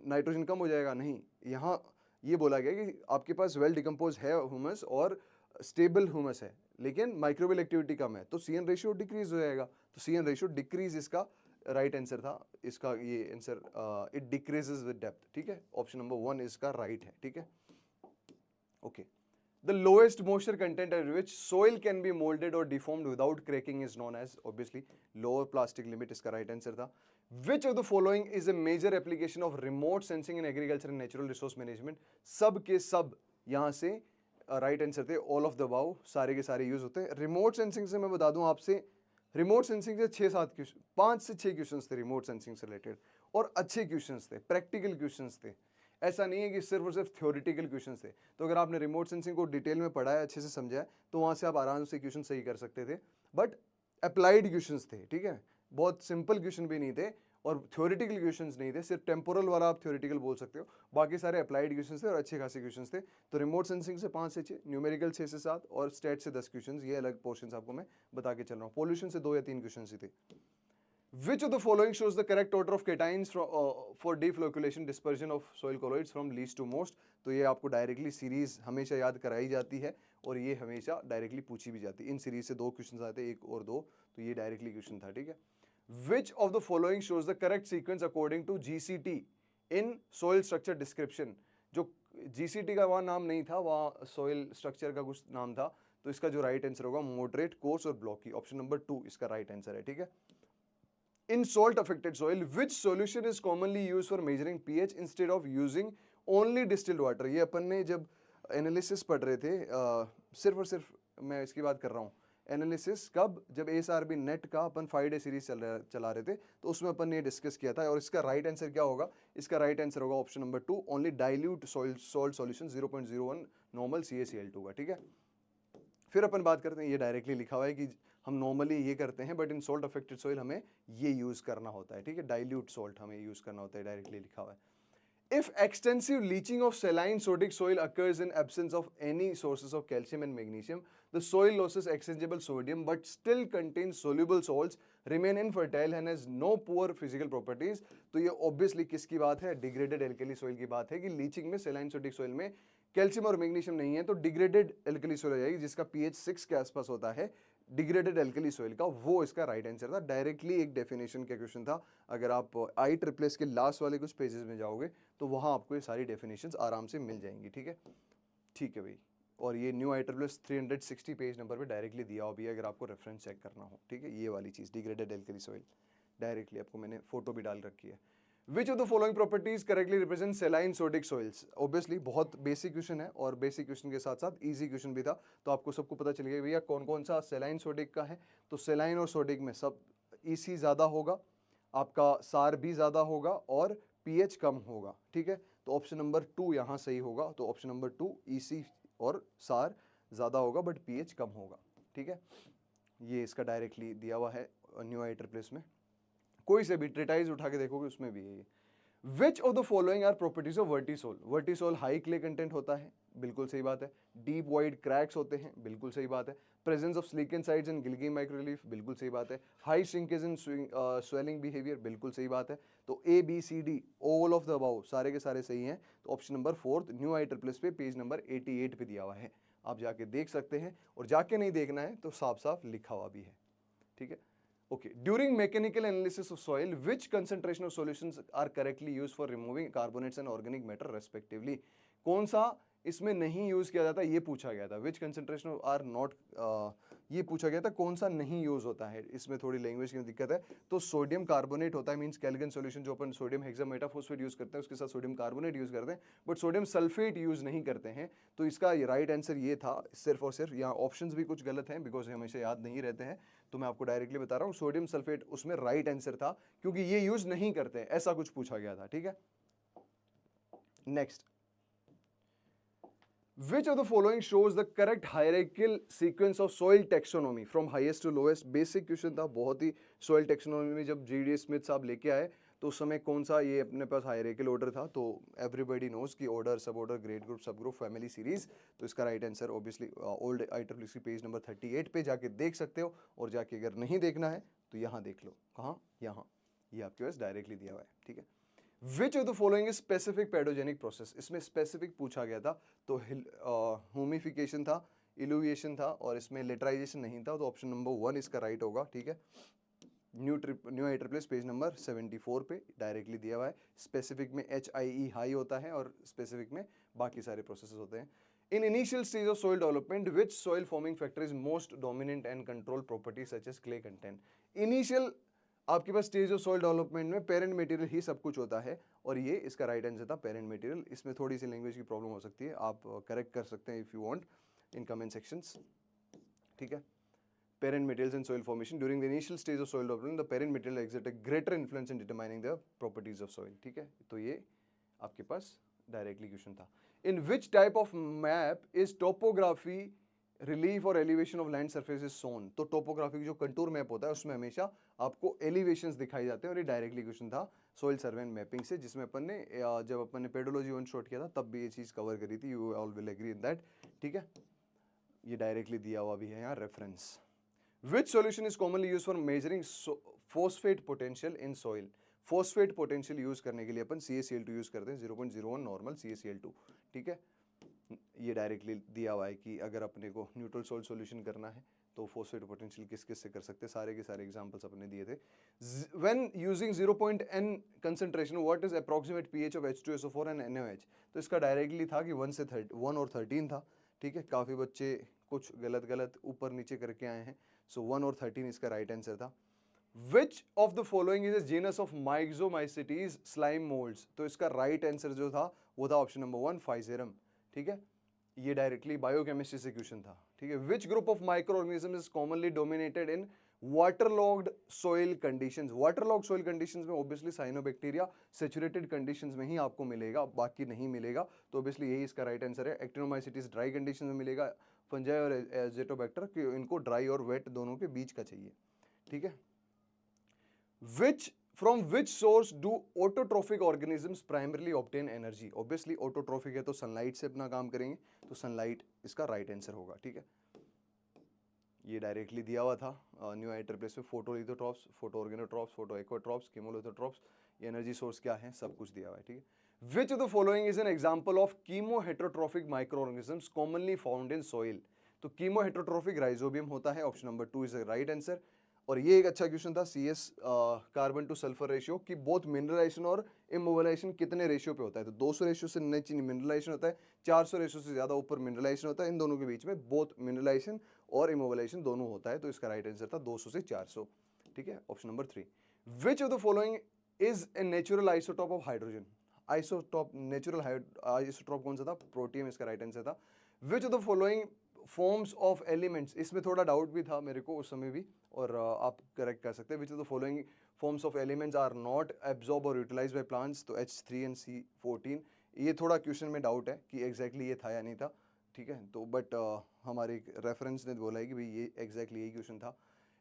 नाइट्रोजन कम हो जाएगा। नहीं, यहाँ ये बोला गया कि आपके पास वेल डिकम्पोज है ह्यूमस और स्टेबल ह्यूमस है लेकिन माइक्रोबियल एक्टिविटी कम है, तो CN रेशियो डिक्रीज हो जाएगा। तो CN रेशियो डिक्रीज इसका राइट आंसर था। इसका ये answer it decreases with depth, ठीक है। ऑप्शन नंबर 1 इसका राइट है, ठीक है। Okay, the lowest moisture content at which soil can be moulded और deformed without cracking is known as, obviously lower plastic limit इसका राइट आंसर था। Which of the following is a major application of remote sensing in agriculture and natural resource management. सब के सब यहाँ से right answer थे, all of the above सारे के सारे यूज होते हैं। रिमोट सेंसिंग से मैं बता दूं आपसे, रिमोट सेंसिंग से 6-7 क्वेश्चन, 5 से 6 क्वेश्चंस थे रिमोट सेंसिंग से रिलेटेड और अच्छे क्वेश्चंस थे, प्रैक्टिकल क्वेश्चंस थे। ऐसा नहीं है कि सिर्फ और सिर्फ थ्योरेटिकल क्वेश्चंस थे। तो अगर आपने रिमोट सेंसिंग को डिटेल में पढ़ा है, अच्छे से समझा है, तो वहाँ से आप आराम से क्वेश्चन सही कर सकते थे। बट अप्लाइड क्वेश्चंस थे, ठीक है, बहुत सिंपल क्वेश्चन भी नहीं थे और थ्योरेटिकल क्वेश्चंस नहीं थे। सिर्फ टेम्पोरल वाला आप थ्योरेटिकल बोल सकते हो, बाकी सारे अप्लाइड क्वेश्चंस थे और अच्छे खासे क्वेश्चंस थे। तो रिमोट सेंसिंग से 5 से 6, न्यूमेरिकल 6 से 7 और स्टेट से 10 क्वेश्चंस, ये अलग पोर्शंस आपको मैं बता के चल रहा हूँ। पॉल्यूशन से 2 या 3 क्वेश्चंस ही थे। Which of the following shows the correct order of cations for deflocculation dispersion of soil colloids from least to most? तो ये आपको डायरेक्टली सीरीज हमेशा याद कराई जाती है और ये हमेशा डायरेक्टली पूछी भी जाती है। इन सीरीज से 2 क्वेश्चन आते हैं, 1 और 2, तो ये डायरेक्टली क्वेश्चन था, ठीक है। Which of the following shows the correct sequence according to GCT in soil structure description? जो GCT का वहाँ नाम नहीं था, वहाँ soil structure का कुछ नाम था, तो इसका जो राइट आंसर होगा मॉडरेट, कोर्स और ब्लॉकी, ऑप्शन नंबर 2 इसका राइट आंसर है, ठीक है। In salt affected soil, which solution is commonly used for measuring pH instead of using only distilled water. ये अपन ने जब एनालिसिस पढ़ रहे थे, सिर्फ और सिर्फ मैं इसकी बात कर रहा हूँ, एनालिसिस कब, जब एएसआरबी नेट का अपन 5 डे सीरीज चला रहे थे, तो उसमें अपन ने डिस्कस किया था। और इसका राइट आंसर क्या होगा? इसका राइट आंसर होगा option number 2, only dilute salt solution 0.01 normal CaCl2 का। ठीक है, फिर अपन बात करते हैं, ये डायरेक्टली लिखा हुआ है कि हम नॉर्मली ये करते हैं, but in salt affected soil हमें ये यूज करना होता है। ठीक है, डाइल्यूट सॉल्ट हमें यूज करना होता है, डायरेक्टली लिखा हुआ है। If extensive leaching of saline sodic soil occurs in absence of any sources of calcium and magnesium, the soil loses exchangeable sodium but still contains soluble salts, remain infertile and has no poor physical properties। तो ये obviously किसकी बात है? Degraded alkali soil की बात है कि leaching में सेलाइन सोडिक सॉइल में कैल्शियम और मैग्नीशियम नहीं है, तो डिग्रेडेड एल्कली सॉइल हो जाएगी, जिसका pH 6 के आसपास होता है, डिग्रेडेड एल्कली सॉइल का, वो इसका राइट आंसर था। डायरेक्टली एक डेफिनेशन का क्वेश्चन था। अगर आप IEEE के लास्ट वाले कुछ पेजेस में जाओगे तो वहां आपको ये सारी डेफिनेशंस आराम से मिल जाएंगी। ठीक है, ठीक है भाई। और ये न्यू IEEE 360 पेज नंबर पे डायरेक्टली दिया हो भी, अगर आपको रेफरेंस चेक करना हो। ठीक है, ये वाली चीज़ डिग्रेडेड एल्कली सॉइल डायरेक्टली आपको मैंने फोटो भी डाल रखी है। Which of the following properties correctly represent सेलाइन sodic soils? Obviously बहुत बेसिक क्वेश्चन है, और बेसिक क्वेश्चन के साथ साथ इजी क्वेश्चन भी था, तो आपको सबको पता चल गया भैया कौन कौन सा सेलाइन सोडिक का है। तो सेलाइन और सोडिक में सब EC ज़्यादा होगा, आपका सार भी ज़्यादा होगा, और pH कम होगा। ठीक है, तो ऑप्शन नंबर 2 यहाँ सही होगा। तो ऑप्शन नंबर 2 EC और सार ज़्यादा होगा बट pH कम होगा। ठीक है, ये इसका डायरेक्टली दिया हुआ है न्यू IEEE में। कोई से भी ट्रेटाइज उठा के देखोगे उसमें भी है। Which of the following are properties of vertisol? Vertisol high clay content होता है, बिल्कुल सही बात है। डीप वाइड क्रैक्स होते हैं, बिल्कुल सही बात है। Presence of slickensides and gilgai micro relief, बिल्कुल सही बात है। High shrinkage and swelling behaviour, बिल्कुल सही बात है। तो ABCD all of the above सारे के सारे सही हैं। तो ऑप्शन नंबर 4 न्यू IEEE पे पेज नंबर 88 पे दिया हुआ है, आप जाके देख सकते हैं। और जाके नहीं देखना है तो साफ साफ लिखा हुआ भी है। ठीक है, okay, during mechanical analysis of soil, which concentration of solutions are correctly used for removing carbonates and organic matter respectively? कौन सा इसमें नहीं यूज किया जाता, ये पूछा गया था। विच कंसेंट्रेशन आर नॉट, ये पूछा गया था कौन सा नहीं यूज होता है। इसमें थोड़ी लैंग्वेज की दिक्कत है। तो सोडियम कार्बोनेट होता है, मींस कैल्गन सॉल्यूशन जो अपन सोडियम हेक्सामेटाफॉस्फेट यूज करते हैं उसके साथ सोडियम कार्बोनेट यूज करते हैं, बट सोडियम सल्फेट यूज नहीं करते हैं। तो इसका राइट आंसर ये था, सिर्फ और सिर्फ। यहाँ ऑप्शंस भी कुछ गलत हैं बिकॉज हमेशा याद नहीं रहते हैं, तो मैं आपको डायरेक्टली बता रहा हूँ सोडियम सल्फेट उसमें राइट आंसर था, क्योंकि ये यूज नहीं करते, ऐसा कुछ पूछा गया था। ठीक है, next, which of the following shows the correct hierarchical sequence of soil taxonomy from highest to lowest? Basic question था बहुत ही। soil taxonomy में जब GD स्मिथ साहब लेके आए तो उस समय कौन सा ये अपने पास हायरार्किकल ऑर्डर था? तो एवरीबॉडी नोज कि ऑर्डर, सब ऑर्डर, ग्रेड ग्रुप, सब ग्रुप, फैमिली सीरीज। तो इसका right answer obviously old IEEE page number 38 पे जाके देख सकते हो, और जाके अगर नहीं देखना है तो यहाँ देख लो। कहाँ? यहाँ, ये आपके पास डायरेक्टली दिया हुआ है। ठीक है, which of the following is specific pedogenic process? इसमें स्पेसिफिक पूछा गया था, तो ह्यूमिफिकेशन था, इल्यूविएशन था, और इसमें लिटराइजेशन नहीं था। तो ऑप्शन नंबर 1 इसका राइट होगा। ठीक है, न्यू IEEE पेज नंबर 74 पे डायरेक्टली दिया हुआ है। स्पेसिफिक में HIE हाई होता है, और स्पेसिफिक में बाकी सारे प्रोसेसेस होते हैं। In initial stage of soil development which soil forming factor is most dominant and control property such as clay content? Initial आपके पास स्टेज ऑफ सॉइल डेवलपमेंट में पेरेंट मटेरियल ही सब कुछ होता है, और ये इसका राइट आंसर था, पेरेंट मटेरियल। इसमें थोड़ी सी लैंग्वेज की प्रॉब्लम हो सकती है, आप करेक्ट कर सकते हैं if you want in comment sections. ठीक है, parent materials in soil formation during the initial stage of soil development the parent material exert a greater influence in determining the properties of soil. ठीक है, तो ये आपके पास directly question था। In which type of map is topography relief और elevation of land surface is shown? तो topography की जो कंटूर मैप होता है उसमें हमेशा आपको एलिवेशंस दिखाई जाते हैं, और ये डायरेक्टली क्वेश्चन था सॉइल सर्वे एंड मैपिंग से, जिसमें अपन ने जब अपन ने पेडोलॉजी वन शॉट किया था तब भी ये चीज़ कवर करी थी। You all will agree in that. ठीक है, ये डायरेक्टली दिया हुआ भी है यहाँ reference. Which solution is commonly use for measuring phosphate potential in soil? Phosphate potential use करने के लिए अपन CaCl2 यूज करते हैं, 0.01 नॉर्मल CaCl2। ठीक है, ये डायरेक्टली दिया हुआ है कि अगर अपने को न्यूट्रल सॉल्ट सॉल्यूशन करना है तो फॉस्फेट पोटेंशियल किस किस से कर सकते हैं, सारे के सारे एग्जांपल्स अपने दिए थे। When using 0.n concentration what is approximate pH of H2SO4 and NaOH? तो इसका डायरेक्टली था कि 1 और 13 था। ठीक है, काफ़ी बच्चे कुछ गलत गलत ऊपर नीचे करके आए हैं, सो 1 और 13 इसका राइट आंसर था। Which of the following is a genus of myxomycetes slime moulds? तो इसका राइट आंसर जो था वो था ऑप्शन नंबर 1 फाइजेरम, ठीक है। ये डायरेक्टली बायोकेमिस्ट्री से क्वेश्चन था, ठीक है। Which group of micro organism is commonly dominated in waterlogged soil conditions. Waterlogged soil conditions में ऑब्वियसली साइनोबैक्टीरिया सैचुरेटेड कंडीशंस में ही आपको मिलेगा, बाकी नहीं मिलेगा, तो ऑब्वियसली यही इसका राइट आंसर है। एक्टिनोमाइसिटिस ड्राई कंडीशन में मिलेगा, फंजाई और एजेटोबैक्टर इनको ड्राई और वेट दोनों के बीच का चाहिए, ठीक है। From which source do autotrophic organisms primarily obtain energy? Obviously autotrophic है तो सनलाइट से अपना काम करेंगे, तो सनलाइट इसका राइट आंसर होगा, ठीक है। ये डायरेक्टली दिया हुआ था न्यू आइटर प्लेस में, फोटोलिथोट्रॉप्स, फोटो ऑर्गेनोट्रॉप्स, फोटो एक्वाट्रॉप्स, कीमोलिथोट्रॉप्स, ये एनर्जी सोर्स क्या है सब कुछ दिया हुआ है, ठीक है। Which of the following is an example of chemoheterotrophic micro organisms commonly found in soil. तो कीमोहेट्रोट्रॉफिक राइजोबियम होता है, option number 2 is the right answer. और ये एक अच्छा क्वेश्चन था CS carbon to sulphur ratio कि बोथ मिनरलाइजेशन और इमोबिलाइजेशन कितने रेशियो पे होता है, तो 200 रेशियो से नीचे मिनरलाइजेशन होता है, 400 रेशियो से ज्यादा ऊपर मिनरलाइजेशन होता है, इन दोनों के बीच में बोथ मिनरलाइजेशन और इमोबिलाइजेशन दोनों होता है, तो इसका राइट आंसर था 200 से 400, ठीक है, option number 3। Which of the following is a natural isotope of hydrogen. Isotope natural isotope कौन सा था, प्रोटियम इसका राइट आंसर था। Which of the following forms of elements, इसमें थोड़ा डाउट भी था मेरे को उस समय भी, और आप करेक्ट कर सकते हैं। Which of the following forms of elements are not absorb और यूटिलाइज बाय प्लांट्स, तो H3 एंड C14। ये थोड़ा क्वेश्चन में डाउट है कि एग्जैक्टली ये था या नहीं था, ठीक है, तो बट हमारे रेफरेंस ने बोला है कि भाई ये एग्जैक्टली यही क्वेश्चन था।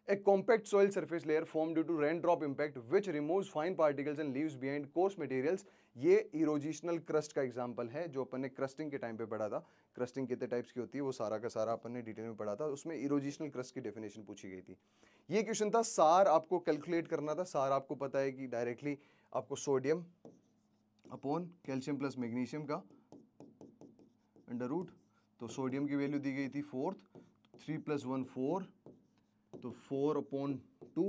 A compact soil surface layer formed due to raindrop impact which removes fine particles and leaves behind coarse materials। ये इरोजिशनल क्रस्ट का एग्जांपल है जो अपन ने क्रस्टिंग के टाइम पे पढ़ा था। क्रस्टिंग कितने टाइप्स की होती है वो सारा का सारा अपन ने डिटेल में पढ़ा था, उसमें इरोजिशनल क्रस्ट की डेफिनेशन पूछी गई थी। ये क्वेश्चन था, सार आपको कैलकुलेट करना था। सार आपको पता है कि डायरेक्टली आपको sodium upon calcium plus magnesium का अंडर रूट, तो सोडियम की वैल्यू दी गई थी 4, 3 + 1 4, तो 4/2,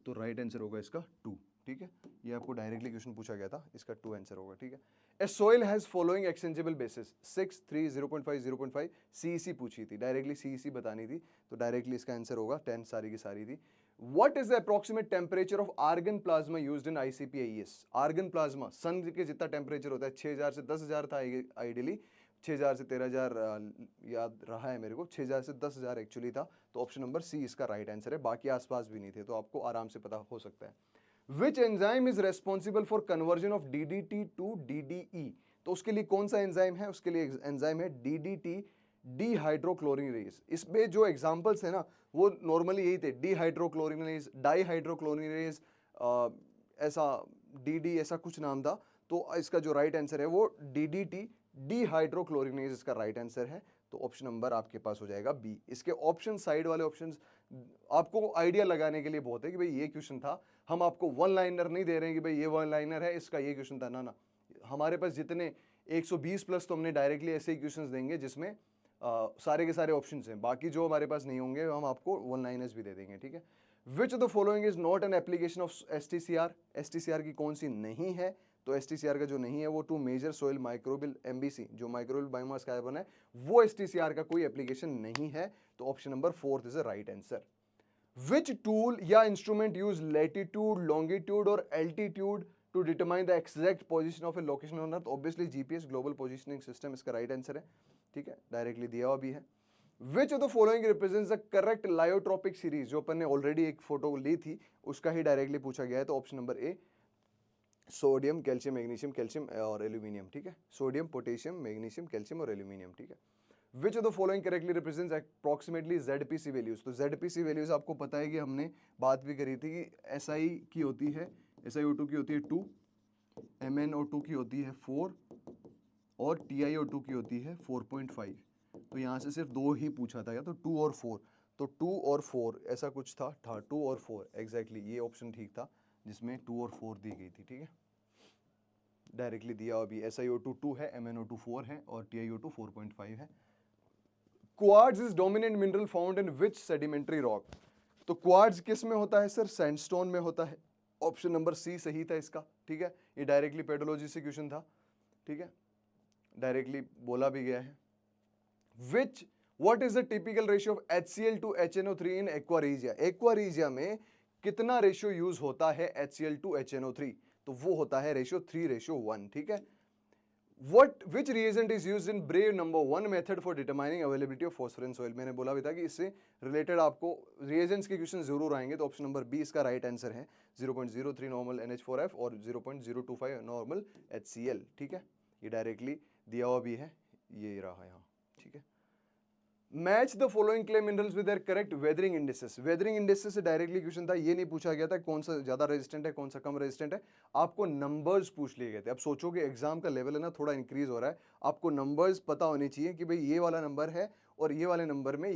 तो राइट आंसर होगा इसका 2, ठीक है। ये आपको डायरेक्टली क्वेश्चन पूछा गया था, इसका 2 आंसर होगा, ठीक है। A soil has following exchangeable bases 6, 3, 0.5, 0.5, CEC पूछी थी, डायरेक्टली CEC बतानी थी, तो डायरेक्टली इसका आंसर होगा 10 सारी की सारी थी। What is the approximate temperature of argon plasma used in ICP-IES। Argon plasma sun के जितना टेम्परेचर होता है, 6000 से 10000 था आइडियली, 6000 से 13000 याद रहा है मेरे को, 6000 से 10000 एक्चुअली था, तो ऑप्शन नंबर C इसका राइट आंसर है। बाकी आसपास भी नहीं थे, तो आपको आराम से पता हो सकता है। Which enzyme is responsible for conversion of DDT to DDE। तो उसके लिए कौन सा एंजाइम है, उसके लिए एंजाइम है DDT, डिहाइड्रोक्लोरिनेज। इसमें जो एग्जांपल्स है ना वो नॉर्मली यही थे, डिहाइड्रोक्लोरिनेज, डाईहाइड्रोक्लोरिनेज, ऐसा DD ऐसा कुछ नाम था, तो इसका जो राइट आंसर है वो DDT, डिहाइड्रोक्लोरिनेज इसका राइट आंसर है, तो ऑप्शन नंबर आपके पास हो जाएगा B। इसके ऑप्शन साइड वाले ऑप्शंस आपको आइडिया लगाने के लिए बहुत है कि भाई ये क्वेश्चन था, हम आपको वन लाइनर नहीं दे रहे हैं कि भाई ये वन लाइनर है, इसका ये क्वेश्चन था, ना ना, हमारे पास जितने 120 प्लस तो हमने डायरेक्टली ऐसे ही क्वेश्चंस देंगे जिसमें सारे के सारे ऑप्शंस हैं, बाकी जो हमारे पास नहीं होंगे हम आपको वन लाइनर्स भी दे देंगे, ठीक है। Which of the following is not an application of STCR। STCR की कौन सी नहीं है, तो STCR का जो नहीं है वो to measure soil microbial MBC, जो माइक्रोबियल बायोमास कार्बन है, वो STCR का कोई एप्लीकेशन नहीं है, तो option number 4 is the right answer. Which tool या इंस्ट्रूमेंट यूज लैटिट्यूड, लॉन्गिट्यूड और altitude to determine the exact position of a location on earth. Obviously GPS global positioning system इसका राइट आंसर है, ठीक है, directly दिया हुआ भी है। Which of the following represents the correct लायोट्रोपिक series, जो अपन ने ऑलरेडी एक फोटो ली थी उसका ही डायरेक्टली पूछा गया है, तो option number A, sodium, calcium, magnesium, calcium और एल्यूमिनियम, ठीक है, सोडियम, पोटेशियम, मैग्नीशियम, कैल्शियम और एल्यूमिनियम, ठीक है। Which of the following correctly represents approximately ZPC values. तो ZPC वैल्यूज आपको पता है कि हमने बात भी करी थी कि SI की होती है, SiO2 की होती है 2, MnO2 की होती है 4 और TiO2 की होती है 4.5। तो यहाँ से सिर्फ 2 ही पूछा था, या तो 2 और 4, तो 2 और 4 ऐसा कुछ था 2 और 4 एग्जैक्टली, ये ऑप्शन ठीक था जिसमें 2 और 4 दी गई थी, ठीक है, डायरेक्टली दिया अभी। SiO2 2 है, MnO2 4 है और TiO2 4.5 है। Quartz is dominant mineral found in which sedimentary rock. तो क्वार्ट्ज किस में होता है सर, सैंडस्टोन में होता है, ऑप्शन नंबर C सही था इसका, ठीक है। ये डायरेक्टली पेडोलॉजी से क्वेश्चन था, ठीक है, डायरेक्टली बोला भी गया है। Which what is the typical ratio of HCl to HNO3 in aqua regia. Aqua regia में कितना रेशियो यूज होता है HCl टू HNO3, तो वो होता है रेशियो 3:1, ठीक है। विच reagent is used in Brave number 1 method for determining availability of phosphorus in soil? मैंने बोला भी था कि इससे रिलेटेड आपको reagents के क्वेश्चन जरूर आएंगे, तो ऑप्शन नंबर बी इसका राइट आंसर है। 0.03 नॉर्मल NH4F और 0.025 नॉर्मल HCl। ठीक है, ये डायरेक्टली दिया हुआ भी है, ये रहा यहाँ। ठीक है, match the following clay minerals with their correct weathering indices. Weathering indices से डायरेक्टली क्वेश्चन था, ये नहीं पूछा गया था कौन सा ज्यादा रेजिस्टेंट है कौन सा कम रेजिस्टेंट है, आपको नंबर्स पूछ लिए गए थे। अब सोचो कि एग्जाम का लेवल है ना थोड़ा इंक्रीज हो रहा है, आपको नंबर्स पता होने चाहिए कि भाई ये वाला नंबर है और ये वाले नंबर में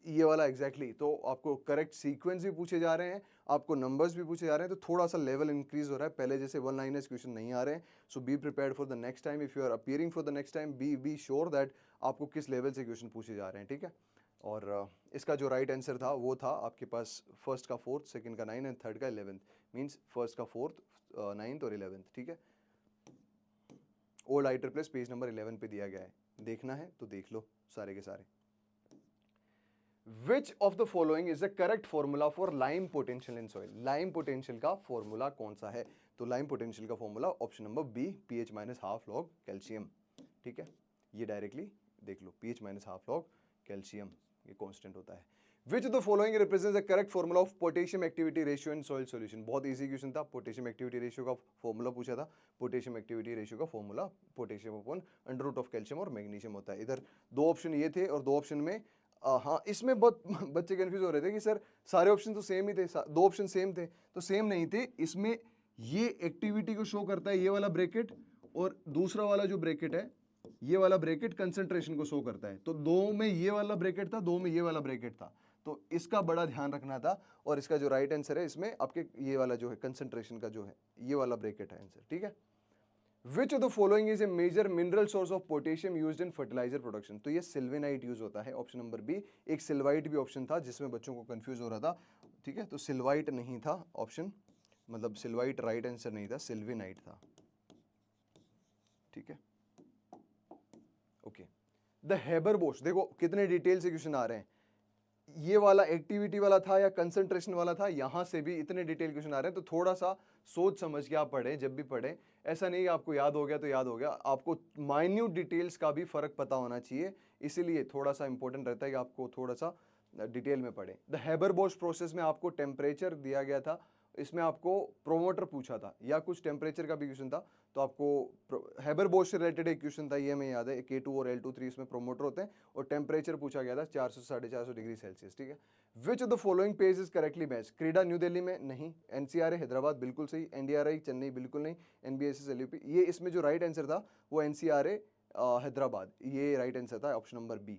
ये वाला एग्जैक्टली तो आपको करेक्ट सीक्वेंस भी पूछे जा रहे हैं, आपको नंबर्स भी पूछे जा रहे हैं, तो थोड़ा सा लेवल इंक्रीज हो रहा है, पहले जैसे वन लाइनर्स क्वेश्चन नहीं आ रहे हैं। So be prepared for the next time, if you are appearing for the next time be sure that आपको किस लेवल से क्वेश्चन पूछे जा रहे हैं। ठीक है, और इसका जो राइट आंसर था वो था आपके पास फर्स्ट का फोर्थ, सेकंड का 9 एंड थर्ड का 11th, मींस फर्स्ट का फोर्थ, 9th और 11th। ठीक है, ओल्ड आइटर प्लेस पेज नंबर 11 पे दिया गया है, देखना है तो देख लो सारे के सारे। Which of the following is the correct formula for Lime potential in soil? Lime potential का फॉर्मूला कौन सा है? तो Lime potential का formula option number B, pH minus half log calcium. ठीक है, ये डायरेक्टली देख लो, pH minus half log calcium ये कांस्टेंट होता है। Which of the following represents the correct formula of potassium activity ratio in soil solution? बहुत easy question था, पोटेशियम एक्टिविटी रेशियो का फॉर्मूला पूछा था। पोटेशियम एक्टिविटी रेशियो का formula potassium upon under root of calcium और magnesium होता है। इधर दो ऑप्शन ये थे और दो ऑप्शन में हाँ, इसमें बहुत बच्चे कंफ्यूज हो रहे थे कि सर सारे ऑप्शन तो सेम ही थे, दो ऑप्शन सेम थे, तो सेम नहीं थे। इसमें ये एक्टिविटी को शो करता है ये वाला ब्रैकेट, और दूसरा वाला जो ब्रैकेट है ये वाला ब्रैकेट कंसंट्रेशन को शो करता है। तो दो में ये वाला ब्रैकेट था, दो में ये वाला ब्रैकेट था, तो इसका बड़ा ध्यान रखना था। और इसका जो राइट आंसर है इसमें आपके ये वाला जो है कंसंट्रेशन का जो है ये वाला ब्रैकेट है आंसर। ठीक है, Which of the following is a major mineral source of potassium used in fertilizer production? तो ये सिल्वेनाइट यूज होता है, ऑप्शन नंबर बी। एक सिल्वाइट भी ऑप्शन था जिसमें बच्चों को कंफ्यूज हो रहा था। ठीक है, तो सिल्वाइट नहीं था ऑप्शन, मतलब सिल्वाइट राइट आंसर नहीं था, सिल्वेनाइट था। ठीक है, ओके। द हेबरबॉश, देखो कितने डिटेल से क्वेश्चन आ रहे हैं, ये वाला एक्टिविटी वाला था या कंसंट्रेशन वाला था, यहां से भी इतने डिटेल क्वेश्चन आ रहे हैं, तो थोड़ा सा सोच समझ के आप पढ़ें जब भी पढ़ें। ऐसा नहीं आपको याद हो गया तो याद हो गया, आपको माइन्यूट डिटेल्स का भी फर्क पता होना चाहिए, इसीलिए थोड़ा सा इंपॉर्टेंट रहता है कि आपको थोड़ा सा डिटेल में पढ़ें। द हेबरबॉश प्रोसेस में आपको टेम्परेचर दिया गया था, इसमें आपको प्रोमोटर पूछा था या कुछ टेम्परेचर का भी क्वेश्चन था, तो आपको हेबरबॉश से रिलेटेड एक क्वेश्चन था, ये हमें याद है, K2 और L2-3 इसमें प्रोमोटर होते हैं, और टेम्परेचर पूछा गया था 400 से 450 डिग्री सेल्सियस। ठीक है, which of the following page is correctly match? क्रीडा न्यू दिल्ली में नहीं, NCRA हैदराबाद बिल्कुल सही, NDRI चेन्नई बिल्कुल नहीं, NBSS LUP, ये इसमें जो राइट आंसर था वो NCRA हैदराबाद, ये राइट आंसर था option number B.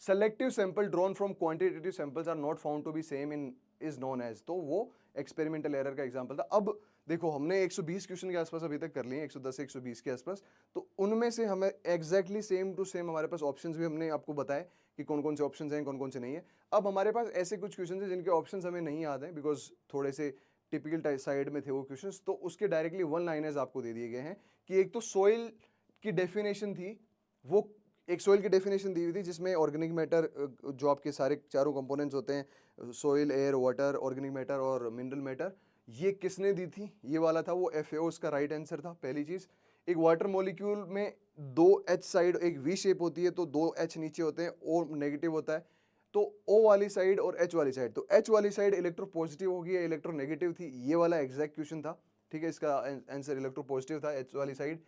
Selective sample drawn from quantitative samples are not found to be same in is known as, तो वो एक्सपेरिमेंटल एरर का एग्जांपल था। अब देखो हमने 120 क्वेश्चन के आसपास अभी तक कर लिए, 110 से 120 के आसपास, तो उनमें से हमें एग्जैक्टली सेम टू सेम हमारे पास ऑप्शंस भी हमने आपको बताए कि कौन कौन से ऑप्शंस हैं कौन कौन से नहीं है। अब हमारे पास ऐसे कुछ क्वेश्चन हैं जिनके ऑप्शंस हमें नहीं याद हैं बिकॉज थोड़े से टिपिकल साइड में थे वो क्वेश्चंस, तो उसके डायरेक्टली वन लाइनर्स आपको दे दिए गए हैं कि एक तो सोइल की डेफिनेशन थी, वो एक सोइल की डेफिनेशन दी हुई थी जिसमें ऑर्गेनिक मैटर जो आपके सारे चारों कंपोनेंट्स होते हैं, soil, air, water, organic matter और मिनरल मैटर, ये किसने दी थी? ये वाला था वो FAO, उसका राइट आंसर था। पहली चीज, एक वाटर मॉलिक्यूल में दो H साइड, एक V शेप होती है, तो दो H नीचे होते हैं, O नेगेटिव होता है, तो O वाली साइड और H वाली साइड, तो H वाली साइड इलेक्ट्रो पॉजिटिव होगी या इलेक्ट्रो नेगेटिव थी, ये वाला एग्जैक्ट क्वेश्चन था। ठीक है, इसका आंसर इलेक्ट्रो पॉजिटिव था, H वाली साइड।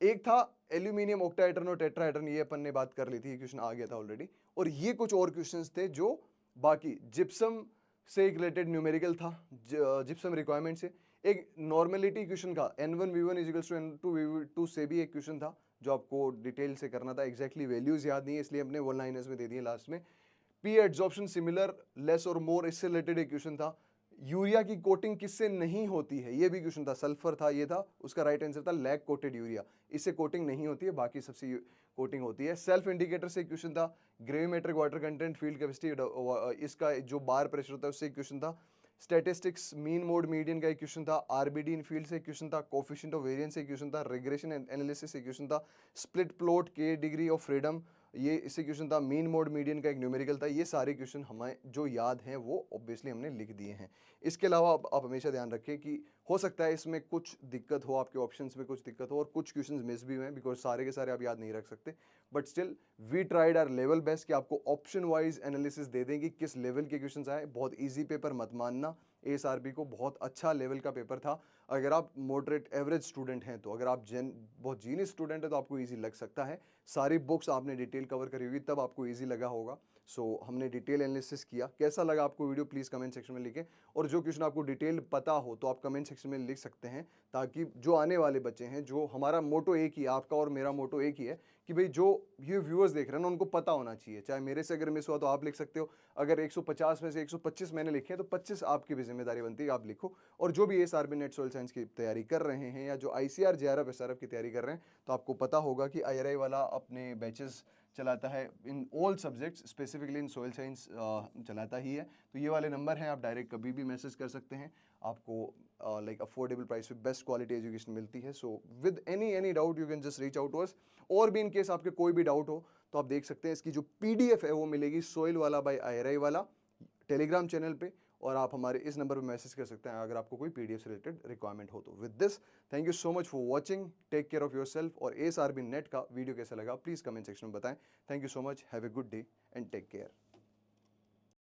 एक था एल्यूमिनियम ऑक्टाहेड्रन और टेट्राहेड्रन, ये अपन ने बात कर ली थी, क्वेश्चन आ गया था ऑलरेडी। और ये कुछ और क्वेश्चंस थे जो बाकी जिप्सम से रिलेटेड न्यूमेरिकल था, जिप्सम रिक्वायरमेंट से। एक नॉर्मेलिटी क्वेश्चन का N1V1 = N2V2 से भी एक क्वेश्चन था जो आपको डिटेल से करना था, एग्जैक्टली वैल्यूज याद नहीं है इसलिए हमने वन लाइनर्स में दे दिए लास्ट में। पी एड्सॉर्प्शन सिमिलर, लेस और मोर, इससे रिलेटेड एक क्वेश्चन था। यूरिया की कोटिंग किससे नहीं होती है, ये भी क्वेश्चन था। सल्फर था, ये था, उसका राइट आंसर था लैग कोटेड यूरिया, इससे कोटिंग नहीं होती है, बाकी सबसे कोटिंग होती है। सेल्फ इंडिकेटर से क्वेश्चन था। Gravimetric water content, field capacity, इसका जो बार प्रेशर होता है उससे क्वेश्चन था। स्टैटिस्टिक्स, मीन मोड मीडियन का एक क्वेश्चन था। आरबीडी इन फील्ड से क्वेश्चन था। कोफिशिएंट ऑफ वेरिएंस से क्वेश्चन था। रिग्रेशन एनालिसिस से क्वेश्चन था। स्प्लिट प्लॉट, के डिग्री ऑफ फ्रीडम, ये इससे क्वेश्चन था मीन मोड मीडियन का एक न्यूमेरिकल था। ये सारे क्वेश्चन हमें जो याद हैं वो ऑब्वियसली हमने लिख दिए हैं। इसके अलावा आप हमेशा ध्यान रखें कि हो सकता है इसमें कुछ दिक्कत हो, आपके ऑप्शंस में कुछ दिक्कत हो और कुछ क्वेश्चंस मिस भी हुए हैं, बिकॉज सारे के सारे आप याद नहीं रख सकते। But still we tried our level best कि आपको ऑप्शन वाइज एनालिसिस दे दें कि किस लेवल के क्वेश्चंस आए। बहुत ईजी पेपर मत मानना, एएसआरबी को बहुत अच्छा लेवल का पेपर था। अगर आप मॉडरेट एवरेज स्टूडेंट हैं, तो अगर आप बहुत जीनियस स्टूडेंट है तो आपको ईजी लग सकता है। सारी बुक्स आपने डिटेल कवर करी होगी तब आपको ईजी लगा होगा। सो हमने डिटेल एनालिसिस किया। कैसा लगा आपको वीडियो प्लीज़ कमेंट सेक्शन में लिखें, और जो क्वेश्चन आपको डिटेल पता हो तो आप कमेंट सेक्शन में लिख सकते हैं, ताकि जो आने वाले बच्चे हैं, जो हमारा मोटो एक ही है, आपका और मेरा मोटो एक ही है कि भाई जो ये व्यूअर्स देख रहे हैं ना उनको पता होना चाहिए। चाहे मेरे से अगर मिस हुआ तो आप लिख सकते हो, अगर 150 में से 125 मैंने लिखे हैं तो 25 आपकी भी जिम्मेदारी बनती है, आप लिखो। और जो भी एएसआरबी नेट सोइल साइंस की तैयारी कर रहे हैं या जो आईसीआर जेआरएफ एसआरएफ की तैयारी कर रहे हैं, तो आपको पता होगा कि आईआरआई वाला अपने बैचेस चलाता है in all subjects, specifically in soil science चलाता ही है। तो ये वाले नंबर हैं, आप डायरेक्ट कभी भी मैसेज कर सकते हैं। आपको लाइक अफोर्डेबल प्राइस पे बेस्ट क्वालिटी एजुकेशन मिलती है। So with any doubt you can just reach out to us. और भी इन केस आपके कोई भी डाउट हो तो आप देख सकते हैं, इसकी जो पीडीएफ है वो मिलेगी सोइल वाला बाय आईआरआई वाला टेलीग्राम चैनल पे, और आप हमारे इस नंबर पे मैसेज कर सकते हैं अगर आपको कोई पीडीएफ से रिलेटेड रिक्वायरमेंट हो तो। With this, thank you so much for watching, take care of yourself. और एएसआरबी नेट का वीडियो कैसा लगा प्लीज़ कमेंट सेक्शन में बताएं। Thank you so much, have a good day and take care.